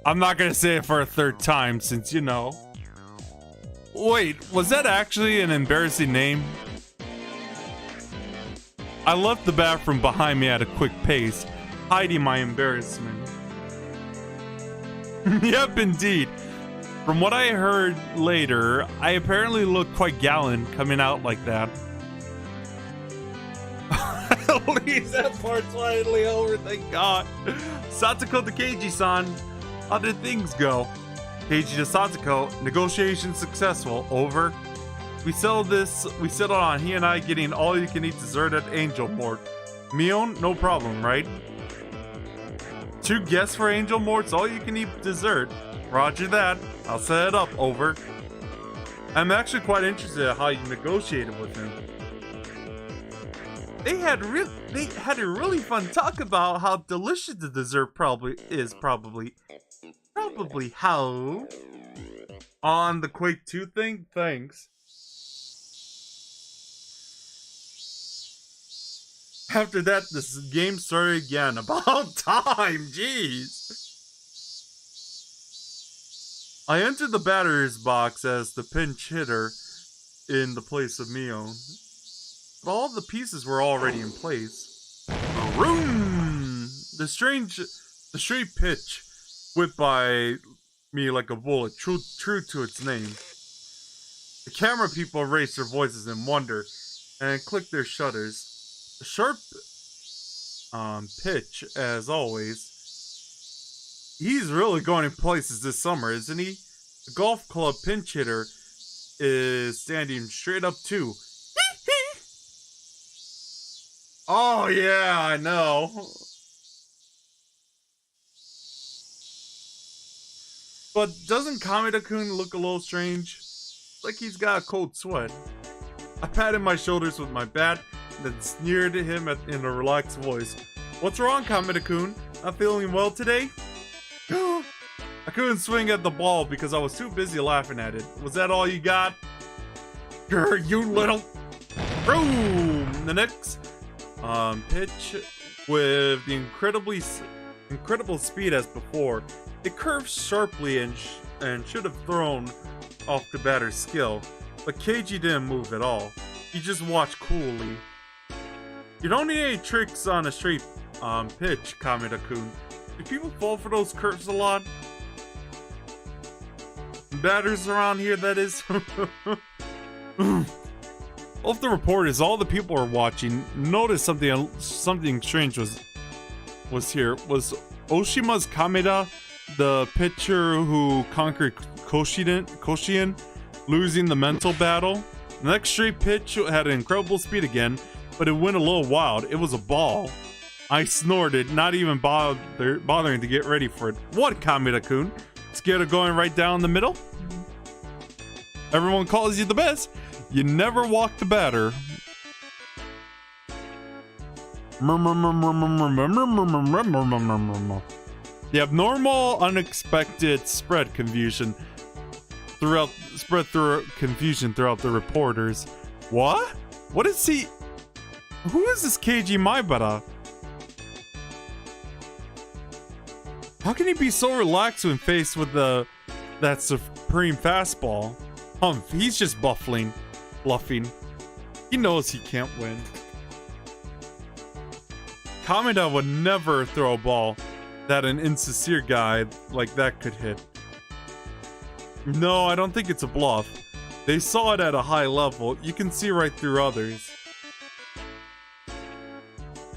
I'm not gonna say it for a third time since, you know. Wait, was that actually an embarrassing name? I left the bathroom behind me at a quick pace, hiding my embarrassment. Yep, indeed. From what I heard later, I apparently looked quite gallant coming out like that. At least that part's finally over, thank God. Satoko to Keiji-san, how did things go? Keiji to Satoko, negotiation successful, over. We settled on he and I getting all-you-can-eat dessert at Angel Mort. Mion, no problem, right? 2 guests for Angel Mort's all-you-can-eat dessert. Roger that. I'll set it up, over. I'm actually quite interested in how you negotiated with him. They had a really fun talk about how delicious the dessert probably how on the Quake 2 thing. Thanks. After that, this game started again. About time, jeez. I entered the batter's box as the pinch hitter in the place of Mion. But all the pieces were already in place. Vroom! The straight pitch whipped by me like a bullet, true to its name. The camera people raised their voices in wonder and clicked their shutters. A sharp pitch, as always. He's really going places this summer, isn't he? The golf club pinch hitter is standing straight up too. Oh yeah, I know. But doesn't Kameda-kun look a little strange? Like he's got a cold sweat. I patted my shoulders with my bat, and then sneered at him in a relaxed voice. What's wrong, Kameda-kun? Not feeling well today? I couldn't swing at the ball because I was too busy laughing at it. Was that all you got? Grr, you little... Boom! The next pitch with the incredible speed as before. It curved sharply and should have thrown off the batter's skill. But Keiji didn't move at all. He just watched coolly. You don't need any tricks on a straight pitch, Kameda-kun. Do people fall for those curves a lot? Batters around here, that is. Of the reporters, all the people are watching noticed something strange was here. Was Oshima's Kameda the pitcher who conquered Koshien losing the mental battle? The next straight pitch had incredible speed again, but it went a little wild. It was a ball. I snorted, not even bothering to get ready for it. What, Kameda-kun? Scared of going right down the middle? Everyone calls you the best. You never walk the batter. The abnormal, unexpected spread confusion throughout the reporters. What? What is he? Who is this Keiji Maibara? How can he be so relaxed when faced with that supreme fastball? Humph, he's just bluffing. He knows he can't win. Kameda would never throw a ball that an insincere guy like that could hit. No, I don't think it's a bluff. They saw it at a high level. You can see right through others.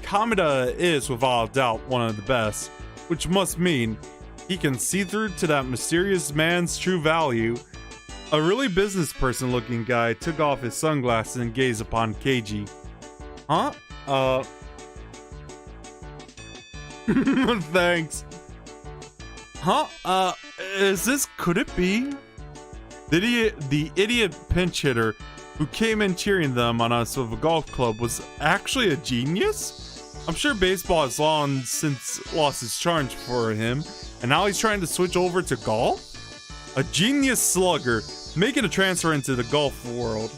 Kameda is, without doubt, one of the best, which must mean he can see through to that mysterious man's true value. A really business person looking guy took off his sunglasses and gazed upon Keiji. Huh? Thanks. Huh? Could it be? The idiot pinch hitter who came in cheering them on us with a golf club was actually a genius? I'm sure baseball has long since lost its charm for him, and now he's trying to switch over to golf? A genius slugger making a transfer into the golf world.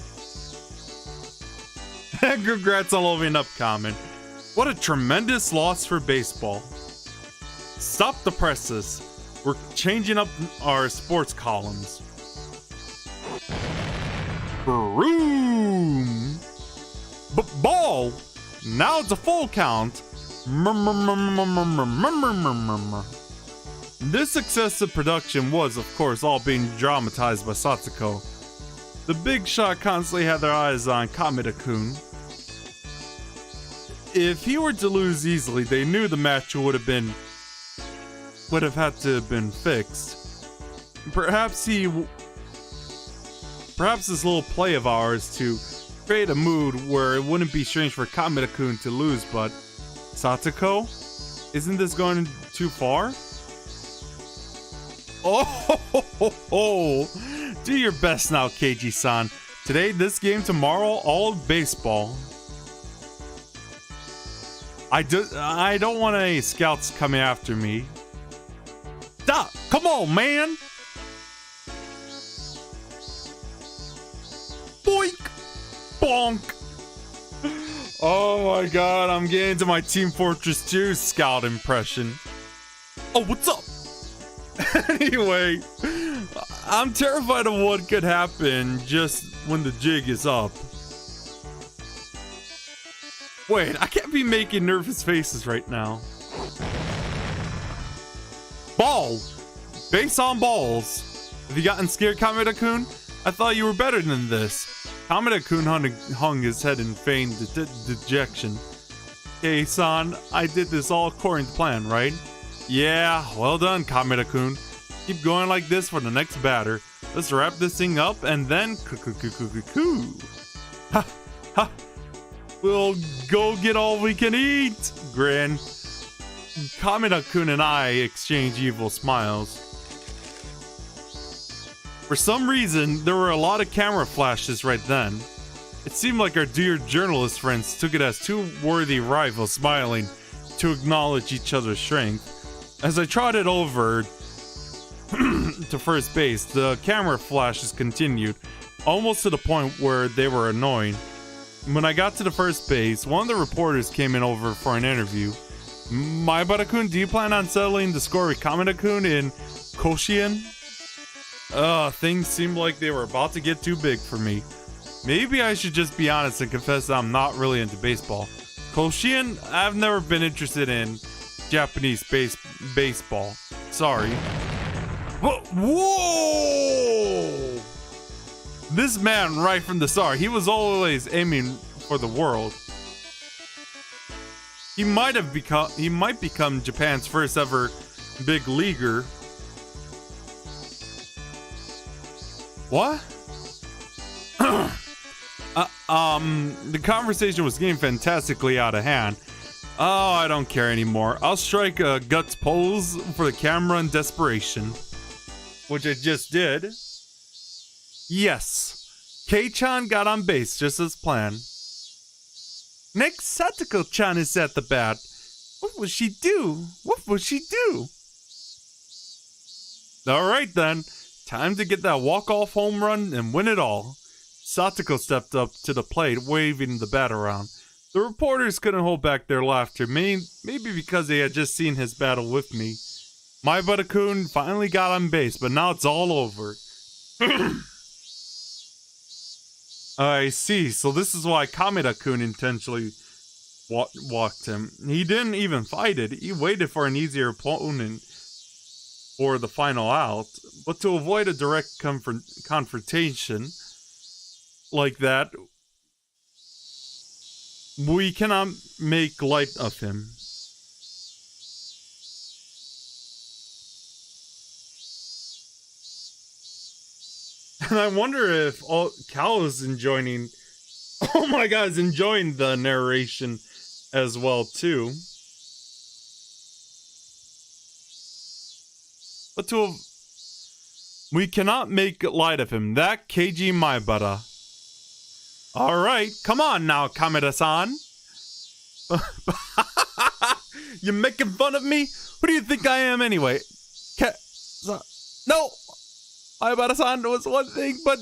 Congrats on leveling up, Kamen. What a tremendous loss for baseball. Stop the presses. We're changing up our sports columns. Boom! Ball! Now it's a full count. This excessive production was, of course, all being dramatized by Satsuko. The big shot constantly had their eyes on Kameda-kun. If he were to lose easily, they knew the match would have had to have been fixed. Perhaps this little play of ours to create a mood where it wouldn't be strange for Kameda-kun to lose, but Satsuko? Isn't this going too far? Oh, do your best now, Keiji-san. Today, this game, tomorrow, all baseball. I don't want any scouts coming after me. Stop! Come on, man! Boink! Bonk! Oh my god, I'm getting to my Team Fortress 2 scout impression. Oh, what's up? Anyway, I'm terrified of what could happen just when the jig is up. Wait, I can't be making nervous faces right now. Ball! Base on balls. Have you gotten scared, Kameda-kun? I thought you were better than this. Kameda-kun hung his head in feigned dejection. Hey, son, I did this all according to plan, right? Yeah, well done, Kameda-kun. Keep going like this for the next batter. Let's wrap this thing up and then Ha! Ha! We'll go get all we can eat! Grin. Kameda-kun and I exchange evil smiles. For some reason, there were a lot of camera flashes right then. It seemed like our dear journalist friends took it as two worthy rivals smiling to acknowledge each other's strength. As I trotted over to first base, the camera flashes continued, almost to the point where they were annoying. When I got to the first base, one of the reporters came in over for an interview. Maibara-kun, do you plan on settling the score with Kameda-kun in Koshien? Things seemed like they were about to get too big for me. Maybe I should just be honest and confess that I'm not really into baseball. Koshien, I've never been interested in Japanese baseball. Sorry. Whoa! This man, right from the start, he was always aiming for the world. He might become Japan's first ever big leaguer. What? The conversation was getting fantastically out of hand. Oh, I don't care anymore. I'll strike a guts pose for the camera in desperation. Which I just did. Yes. Kei-chan got on base just as planned. Next, Satoko-chan is at the bat. What will she do? What will she do? Alright then. Time to get that walk-off home run and win it all. Satoko stepped up to the plate, waving the bat around. The reporters couldn't hold back their laughter, maybe because they had just seen his battle with me. Maibara-kun finally got on base, but now it's all over. I see, so this is why Kameda-kun intentionally walked him. He didn't even fight it, he waited for an easier opponent for the final out, but to avoid a direct confrontation like that, we cannot make light of him. And I wonder if Cal is enjoying, oh my god, is enjoying the narration as well too. But we cannot make light of him. That Keiji Maibara. Alright, come on now, Kameda-san. You're making fun of me? Who do you think I am anyway? No! Maibara-san was one thing, but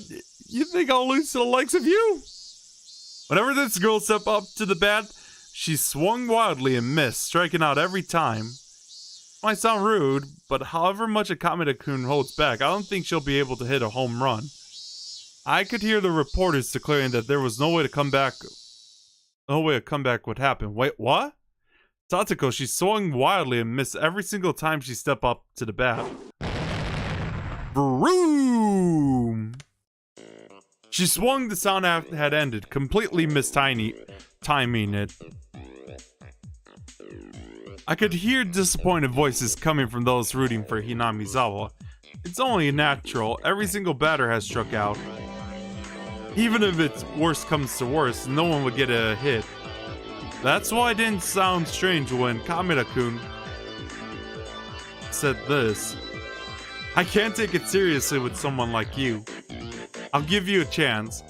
you think I'll lose to the likes of you? Whenever this girl stepped up to the bat, she swung wildly and missed, striking out every time. Might sound rude, but however much a Kameda-kun holds back, I don't think she'll be able to hit a home run. I could hear the reporters declaring that there was no way a comeback would happen. Wait, what? Satoko, she swung wildly and missed every single time she stepped up to the bat. Vroom! She swung, the sound had ended, completely mistiming it. I could hear disappointed voices coming from those rooting for Hinamizawa. It's only natural, every single batter has struck out. Even if it's worst comes to worst, no one would get a hit. That's why it didn't sound strange when Kameda-kun said this. I can't take it seriously with someone like you. I'll give you a chance.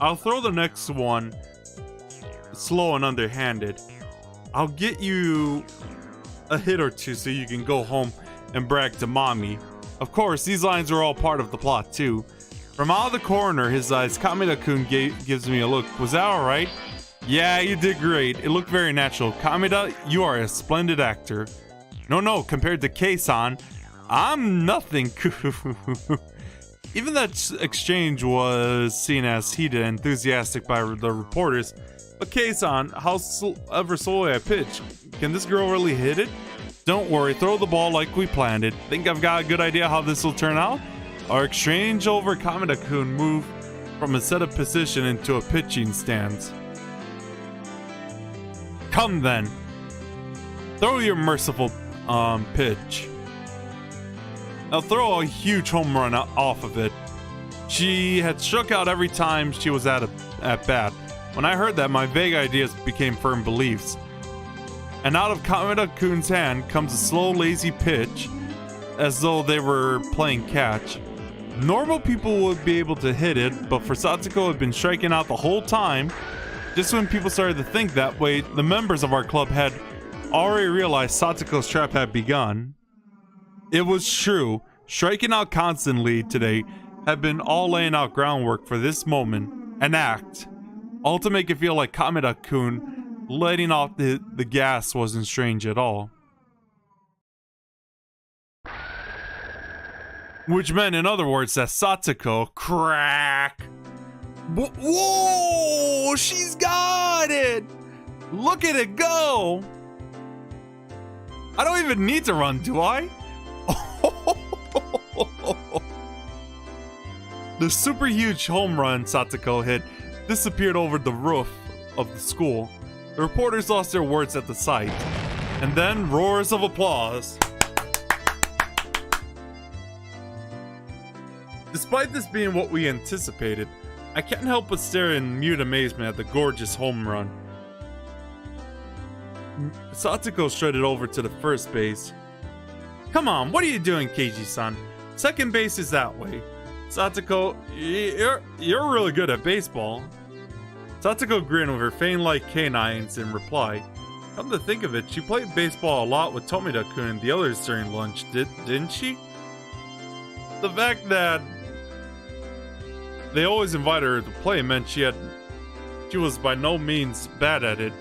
I'll throw the next one slow and underhanded. I'll get you a hit or two so you can go home and brag to mommy. Of course, these lines are all part of the plot too. From out of the corner, his eyes, Kameda-kun gives me a look. Was that alright? Yeah, you did great. It looked very natural. Kameda, you are a splendid actor. No, compared to Kei-san, I'm nothing. Even that exchange was seen as heated and enthusiastic by the reporters. But Kei-san, however slowly I pitch, can this girl really hit it? Don't worry, throw the ball like we planned it. Think I've got a good idea how this will turn out? Our exchange over Kameda-kun moved from a set-up position into a pitching stance. Come then. Throw your merciful pitch. I'll throw a huge home run off of it. She had struck out every time she was at bat. When I heard that, my vague ideas became firm beliefs. And out of Kameda-kun's hand comes a slow, lazy pitch, as though they were playing catch. Normal people would be able to hit it, but for Satsuko had been striking out the whole time. Just when people started to think that way, the members of our club had already realized Satsuko's trap had begun. It was true. Striking out constantly today had been all laying out groundwork for this moment, an act, all to make it feel like Kameda-kun letting off the gas wasn't strange at all. Which meant, in other words, that Satsuko, crack. Whoa, she's got it. Look at it go. I don't even need to run, do I? The super huge home run Satsuko hit disappeared over the roof of the school. The reporters lost their words at the sight, and then roars of applause. Despite this being what we anticipated, I can't help but stare in mute amazement at the gorgeous home run. Satsuko strutted over to the first base. Come on, what are you doing, Keiji-san? Second base is that way. Satsuko, you're really good at baseball. Satsuko grinned with her fang-like canines in reply. Come to think of it, she played baseball a lot with Tomita-kun and the others during lunch, didn't she? The fact that they always invited her to play meant she was by no means bad at it.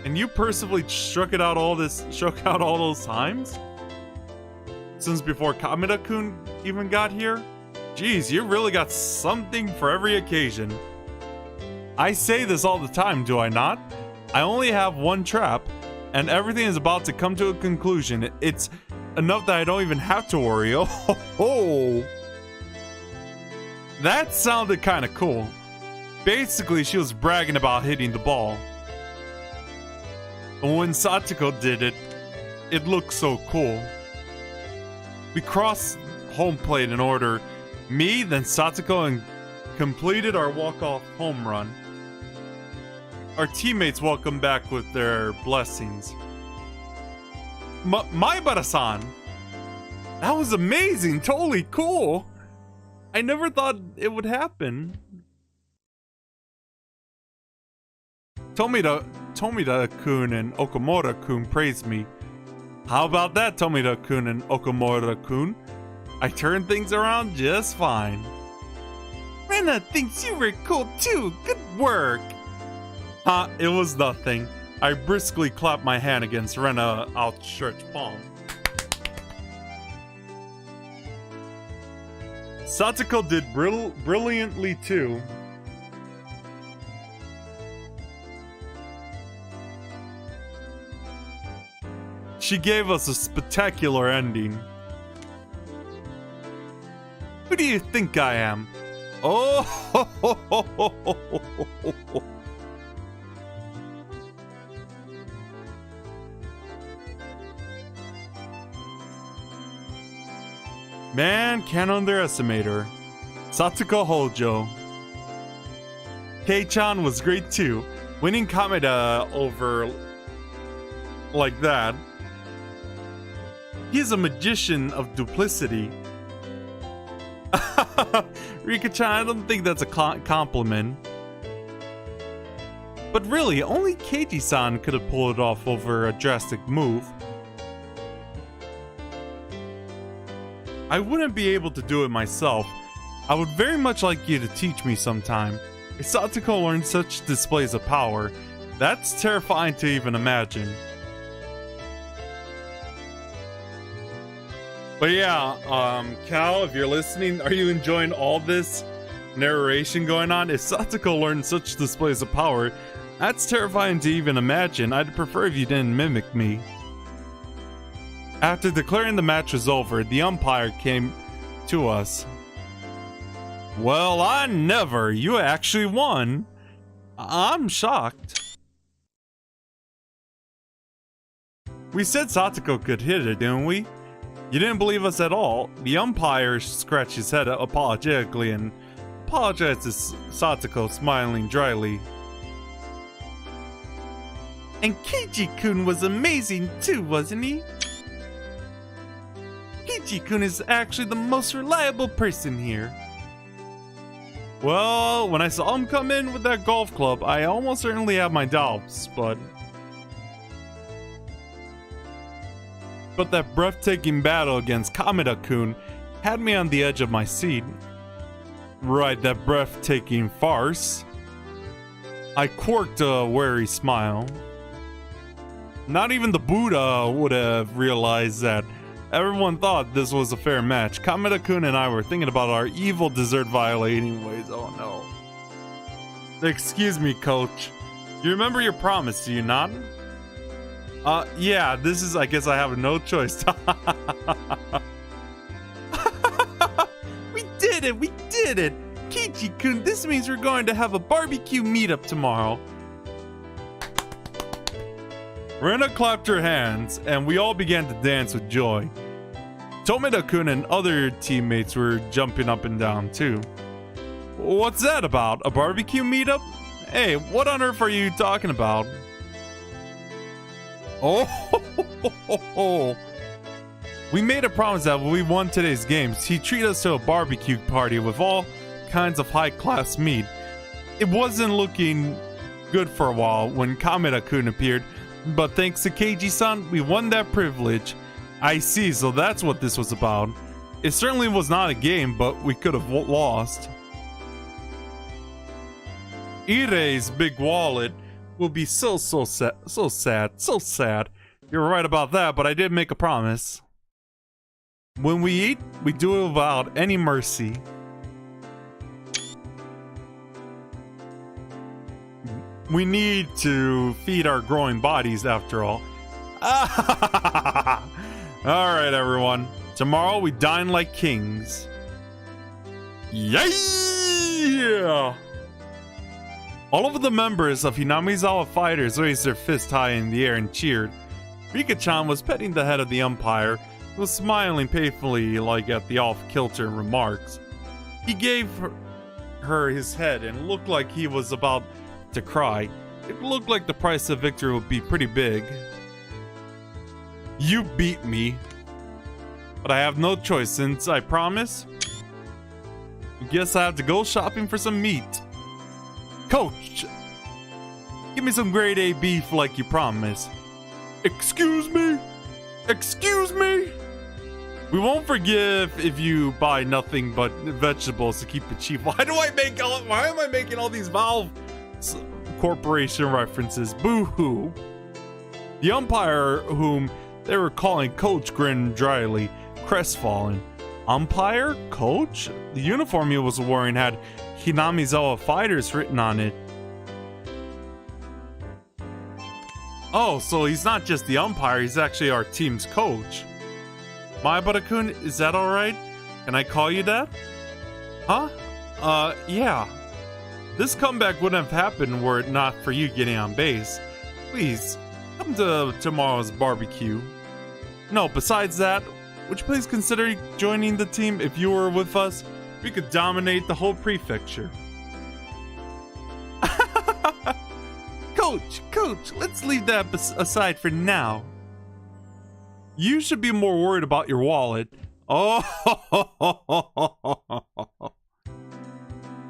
And you personally struck out all those times? Since before Kameda-kun even got here? Geez, you really got something for every occasion. I say this all the time, do I not? I only have one trap, and everything is about to come to a conclusion. It's enough that I don't even have to worry. Oh ho ho! That sounded kind of cool. Basically, she was bragging about hitting the ball. And when Satsuko did it, it looked so cool. We crossed home plate in order. Me, then Satsuko, and completed our walk-off home run. Our teammates welcomed back with their blessings. Maibara-san! That was amazing! Totally cool! I never thought it would happen. Tomita-kun and Okamura-kun praised me. How about that, Tomita-kun and Okamura-kun? I turned things around just fine. Rena thinks you were cool too. Good work. It was nothing. I briskly clapped my hand against Rena's outstretched palm. Satsuko did brilliantly too. She gave us a spectacular ending. Who do you think I am? Oh! Ho, ho, ho, ho, ho, ho, ho. Man, can't underestimate her. Satsuko Hojo. Kei-chan was great too. Winning Kameda over like that. He's a magician of duplicity. Rika-chan, I don't think that's a compliment. But really, only Keiji-san could have pulled it off over a drastic move. I wouldn't be able to do it myself. I would very much like you to teach me sometime. If Satsuko learned such displays of power, that's terrifying to even imagine. But yeah, Cal, if you're listening, are you enjoying all this narration going on? If Satsuko learned such displays of power, that's terrifying to even imagine. I'd prefer if you didn't mimic me. After declaring the match was over, the umpire came to us. Well, I never. You actually won. I'm shocked. We said Satsuko could hit it, didn't we? You didn't believe us at all. The umpire scratched his head apologetically and apologized to Satsuko, smiling dryly. And Keiji-kun was amazing too, wasn't he? Kiichi-kun is actually the most reliable person here. Well, when I saw him come in with that golf club, I almost certainly had my doubts, but that breathtaking battle against Kameda-kun had me on the edge of my seat. Right, that breathtaking farce. I quirked a wary smile. Not even the Buddha would have realized that everyone thought this was a fair match. Kameda-kun and I were thinking about our evil dessert violating ways. Oh no. Excuse me, coach. You remember your promise, do you not? Yeah, this is, I guess I have no choice. We did it! Kiichi-kun, this means we're going to have a barbecue meetup tomorrow. Rena clapped her hands, and we all began to dance with joy. Tomeda-kun and other teammates were jumping up and down too. What's that about? A barbecue meetup? Hey, what on earth are you talking about? Oh, we made a promise that when we won today's games, he'd treat us to a barbecue party with all kinds of high-class meat. It wasn't looking good for a while when Kameda-kun appeared, but thanks to Keiji-san, we won that privilege. I see, so that's what this was about. It certainly was not a game, but we could have lost. Irei's big wallet will be so sad. You're right about that, but I did make a promise. When we eat, we do it without any mercy. We need to feed our growing bodies after all. Alright everyone, tomorrow we dine like kings. Yeah! All of the members of Hinamizawa Fighters raised their fist high in the air and cheered. Rika-chan was petting the head of the umpire, who was smiling painfully like at the off-kilter remarks. He gave her his head and looked like he was about to cry. It looked like the price of victory would be pretty big. You beat me. But I have no choice since I promised. I guess I have to go shopping for some meat. Coach, give me some grade A beef like you promised. Excuse me? Excuse me? We won't forgive if you buy nothing but vegetables to keep it cheap. Why am I making all these Valve Corporation references? Boo-hoo. The umpire, whom they were calling Coach, grinned dryly, crestfallen. Umpire? Coach? The uniform he was wearing had Hinamizawa Fighters written on it. Oh, so he's not just the umpire, he's actually our team's coach. Maebara-kun, is that alright? Can I call you that? Huh? Yeah. This comeback wouldn't have happened were it not for you getting on base. Please, come to tomorrow's barbecue. No, besides that, would you please consider joining the team? If you were with us, we could dominate the whole prefecture. Coach, let's leave that aside for now. You should be more worried about your wallet. Oh,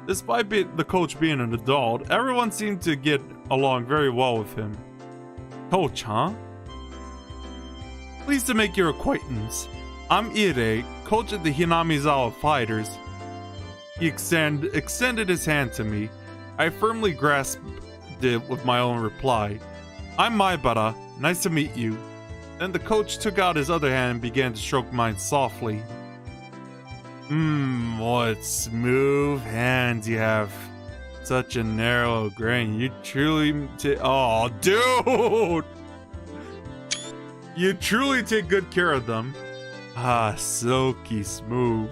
despite the coach being an adult, everyone seemed to get along very well with him. Coach, huh? Pleased to make your acquaintance. I'm Irei, coach of the Hinamizawa Fighters. He extended his hand to me. I firmly grasped it with my own reply. I'm Maebara, nice to meet you. Then the coach took out his other hand and began to stroke mine softly. What smooth hands you have. Such a narrow grain. You truly oh, dude! You truly take good care of them. Ah, silky smooth.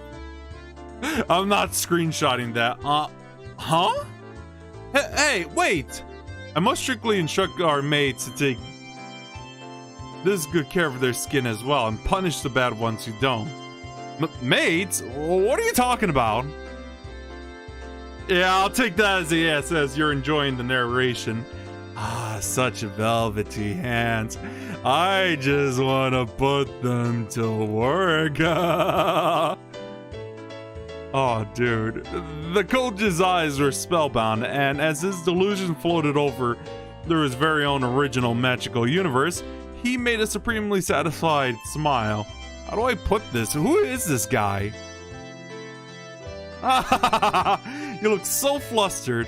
I'm not screenshotting that. Huh? Hey, wait! I must strictly instruct our mates to take this good care of their skin as well and punish the bad ones who don't. Mates? What are you talking about? Yeah, I'll take that as a yes, as you're enjoying the narration. Ah, such velvety hands. I just want to put them to work. Oh, dude. The coach's eyes were spellbound, and as his delusion floated over through his very own original magical universe, he made a supremely satisfied smile. How do I put this? Who is this guy? You look so flustered.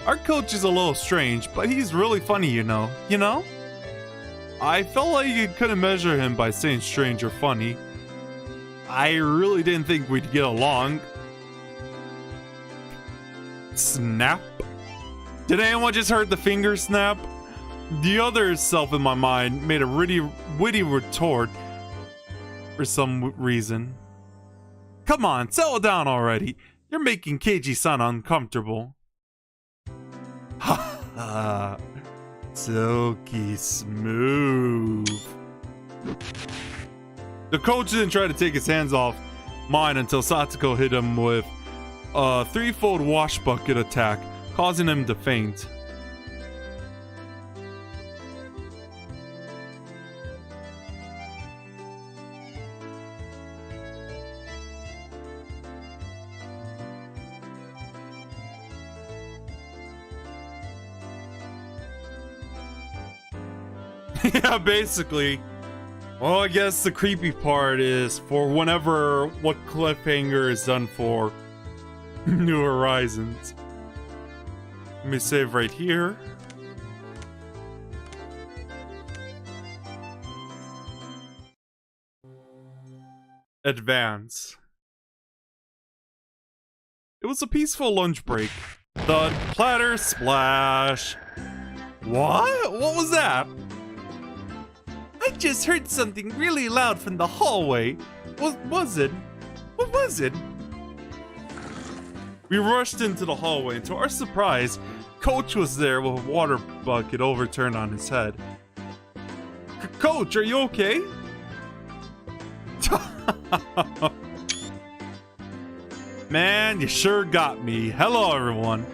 Our coach is a little strange, but he's really funny, you know. You know? I felt like you couldn't measure him by saying strange or funny. I really didn't think we'd get along. Snap? Did anyone just heard the finger snap? The other self in my mind made a witty retort for some reason. Come on, settle down already. You're making Keiji-san uncomfortable. Ha ha. Silky smooth. The coach didn't try to take his hands off mine until Satsuko hit him with a threefold wash bucket attack, causing him to faint. Yeah, basically. Well, I guess the creepy part is for whenever what cliffhanger is done for New Horizons. Let me save right here. Advance. It was a peaceful lunch break. Thud, platter, splash. What? What was that? I just heard something really loud from the hallway. What was it? What was it? We rushed into the hallway, and to our surprise, Coach was there with a water bucket overturned on his head. Coach, are you okay? Man, you sure got me. Hello, everyone.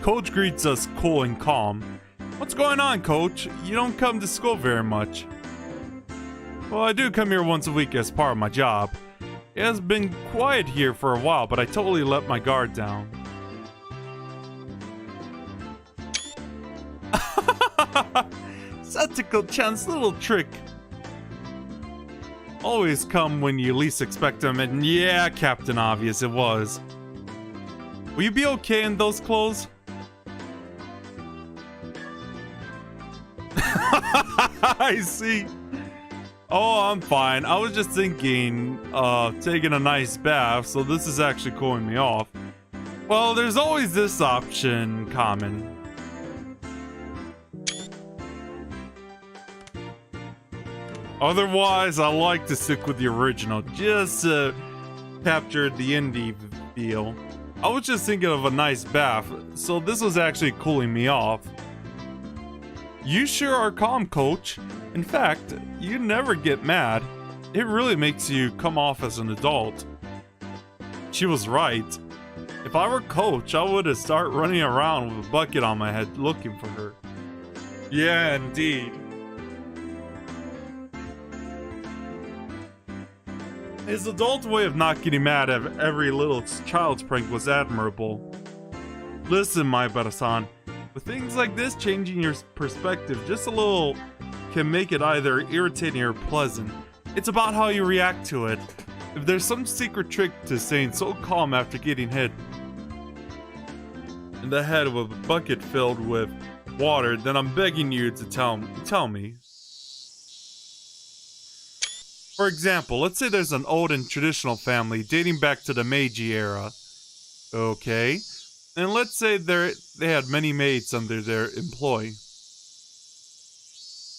Coach greets us cool and calm. What's going on, Coach? You don't come to school very much. Well, I do come here once a week as part of my job. It has been quiet here for a while, but I totally let my guard down. Satsuko-chan's little trick. Always come when you least expect them, and yeah, Captain Obvious, it was. Will you be okay in those clothes? I see. Oh, I'm fine. I was just thinking of taking a nice bath, so this is actually cooling me off. Well, there's always this option common. Otherwise, I like to stick with the original, just to capture the indie feel. I was just thinking of a nice bath, so this was actually cooling me off. You sure are calm, Coach. In fact, you never get mad. It really makes you come off as an adult. She was right. If I were Coach, I would have started running around with a bucket on my head looking for her. Yeah, indeed. His adult way of not getting mad at every little child's prank was admirable. Listen, Maibara-san, with things like this, changing your perspective just a little can make it either irritating or pleasant. It's about how you react to it. If there's some secret trick to staying so calm after getting hit in the head with a bucket filled with water, then I'm begging you to tell me. For example, let's say there's an old and traditional family dating back to the Meiji era. Okay. And let's say they had many maids under their employ.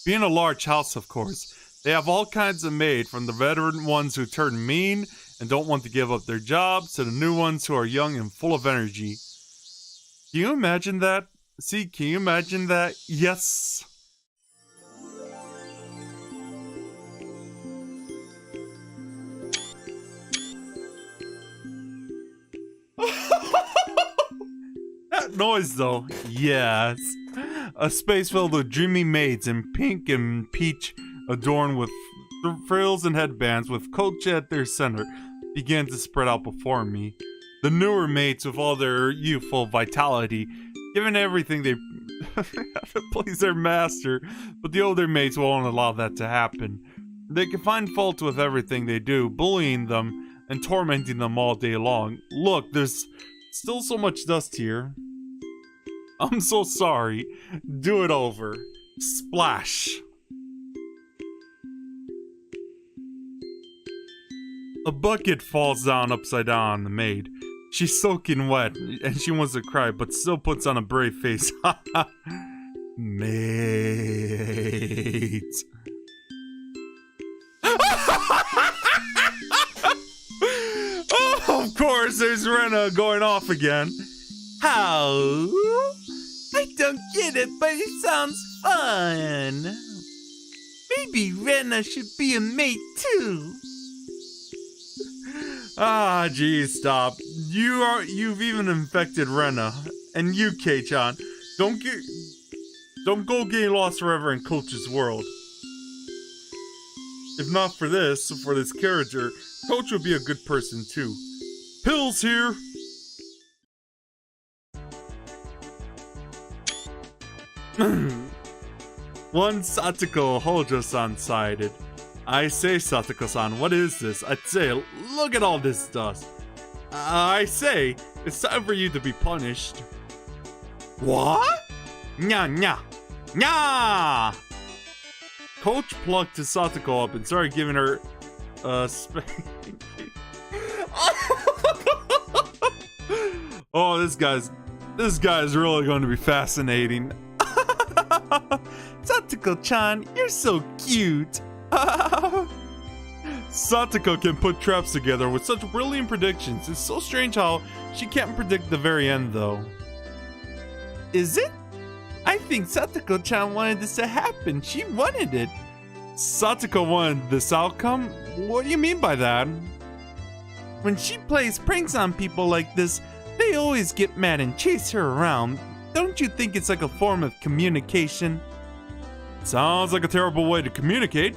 Being a large house, of course, they have all kinds of maids, from the veteran ones who turn mean and don't want to give up their jobs, to the new ones who are young and full of energy. Can you imagine that? See, can you imagine that? Yes! That noise, though. Yes. A space filled with dreamy maids in pink and peach, adorned with frills and headbands, with Kocha at their center, began to spread out before me. The newer mates, with all their youthful vitality, given everything they have to please their master, but the older mates won't allow that to happen. They can find fault with everything they do, bullying them and tormenting them all day long. Look, there's still so much dust here. I'm so sorry. Do it over. Splash. A bucket falls down upside down on the maid. She's soaking wet, and she wants to cry, but still puts on a brave face. Mate. Oh, of course, there's Rena going off again. How? I don't get it, but it sounds fun. Maybe Rena should be a mate too. Ah, geez, stop. You've even infected Rena. And you, Kei-chan. Don't go getting lost forever in Coach's world. If not for this character, Coach would be a good person too. Pills here! One Satoko Hojo-san sided. I say, Satoko-san, what is this? I'd say, look at all this dust. I say, it's time for you to be punished. What? Nya, nya, nya! Coach plucked his Satoko up and started giving her a spanking. Oh, this guy's really going to be fascinating. Satoko-chan, you're so cute. Satoko can put traps together with such brilliant predictions. It's so strange how she can't predict the very end, though. Is it? I think Satoko-chan wanted this to happen. She wanted it. Satoko wanted this outcome? What do you mean by that? When she plays pranks on people like this, they always get mad and chase her around. Don't you think it's like a form of communication? Sounds like a terrible way to communicate.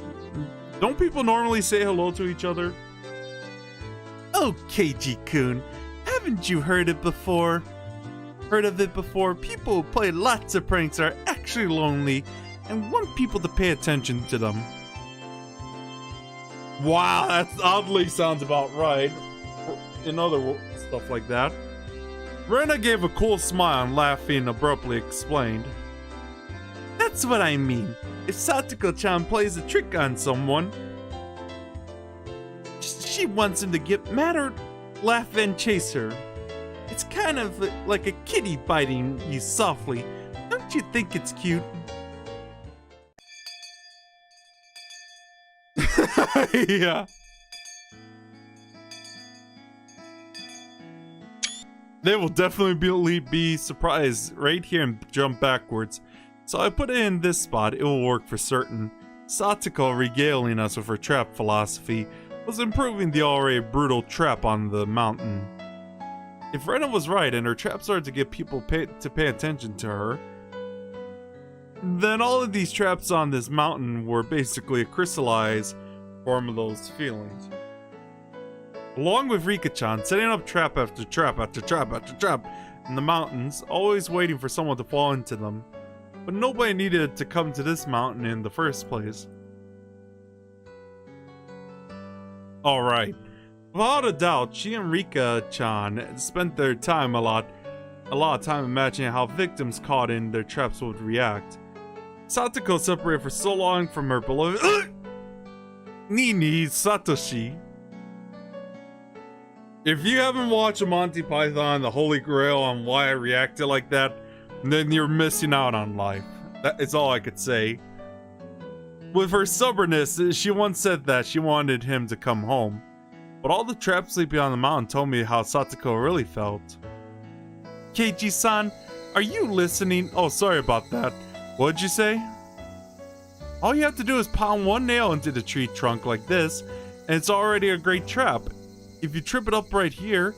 Don't people normally say hello to each other? Oh, Keiji-kun, haven't you heard of it before? People who play lots of pranks are actually lonely and want people to pay attention to them. Wow, that oddly sounds about right. In other stuff like that. Rena gave a cool smile and laughing abruptly explained. That's what I mean. If Satoko-chan plays a trick on someone, she wants him to get mad or laugh and chase her. It's kind of like a kitty biting you softly. Don't you think it's cute? Yeah. They will definitely be surprised right here and jump backwards. So I put it in this spot, it will work for certain. Satoko, regaling us with her trap philosophy, was improving the already brutal trap on the mountain. If Rena was right and her trap started to get people to pay attention to her, then all of these traps on this mountain were basically a crystallized form of those feelings. Along with Rika-chan, setting up trap after trap after trap after trap in the mountains, always waiting for someone to fall into them. But nobody needed to come to this mountain in the first place. Alright. Without a doubt, she and Rika-chan spent their time a lot of time imagining how victims caught in their traps would react. Satoko separated for so long from her beloved Nini Satoshi. If you haven't watched Monty Python, The Holy Grail on why I reacted like that, then you're missing out on life. That is all I could say. With her stubbornness, she once said that she wanted him to come home. But all the traps sleeping on the mountain told me how Satoko really felt. Keiji-san, are you listening? Oh, sorry about that. What'd you say? All you have to do is pound one nail into the tree trunk like this, and it's already a great trap. If you trip it up right here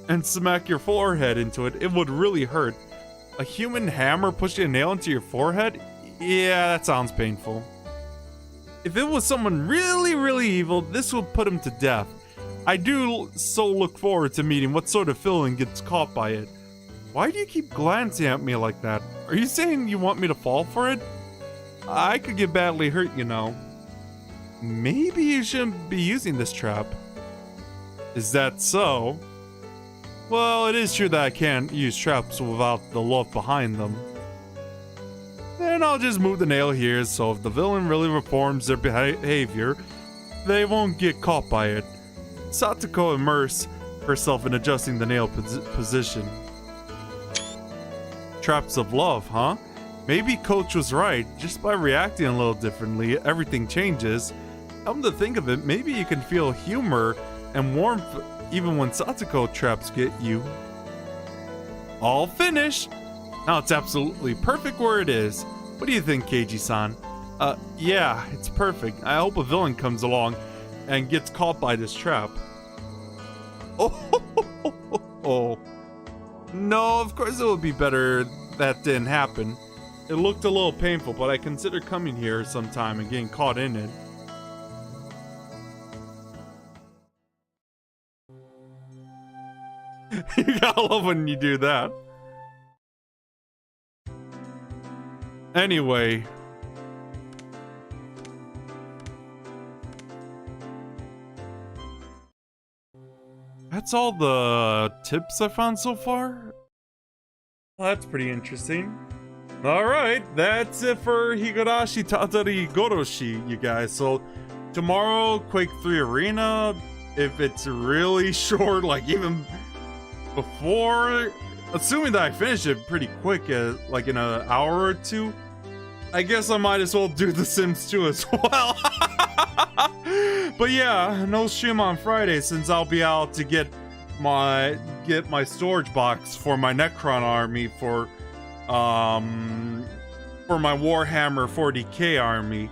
and smack your forehead into it, it would really hurt. A human hammer pushing a nail into your forehead? Yeah, that sounds painful. If it was someone really evil, this would put him to death. I do so look forward to meeting what sort of villain gets caught by it. Why do you keep glancing at me like that? Are you saying you want me to fall for it? I could get badly hurt, you know. Maybe you shouldn't be using this trap. Is that so? Well, it is true that I can't use traps without the love behind them. Then I'll just move the nail here, so if the villain really reforms their behavior, they won't get caught by it. Satoko immersed herself in adjusting the nail position. Traps of love, huh? Maybe Coach was right. Just by reacting a little differently, everything changes. Come to think of it, maybe you can feel humor and warmth even when Satoko traps get you. All finished! Now it's absolutely perfect where it is. What do you think, Keiji-san? Yeah, it's perfect. I hope a villain comes along and gets caught by this trap. Oh. No, of course it would be better that didn't happen. It looked a little painful, but I consider coming here sometime and getting caught in it. You gotta love when you do that. Anyway. That's all the tips I found so far? Well, that's pretty interesting. Alright, that's it for Higurashi Tatarigoroshi, you guys. So, tomorrow, Quake 3 Arena, if it's really short, like even before, assuming that I finish it pretty quick, like in an hour or two, I guess I might as well do The Sims 2 as well. But yeah, no stream on Friday since I'll be out to get my storage box for my Necron army for my Warhammer 40k army.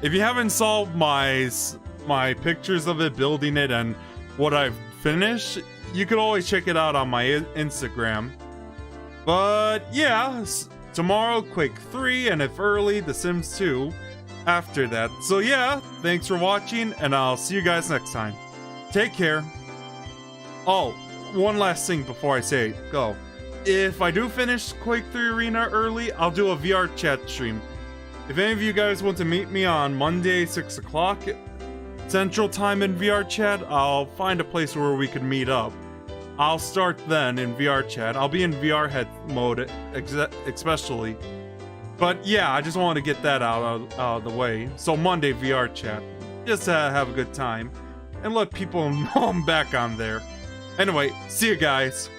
If you haven't saw my pictures of it, building it, and what I've finished, you could always check it out on my Instagram. But yeah, tomorrow Quake 3, and if early, The Sims 2 after that. So yeah, thanks for watching, and I'll see you guys next time. Take care. Oh, one last thing before I say go. If I do finish Quake 3 Arena early, I'll do a VR chat stream. If any of you guys want to meet me on Monday, 6 o'clock Central Time in VR chat, I'll find a place where we can meet up. I'll start then in VR chat. I'll be in VR head mode especially. But yeah, I just want to get that out of the way. So Monday VR chat. Just have a good time. And let people know I'm back on there. Anyway, see you guys.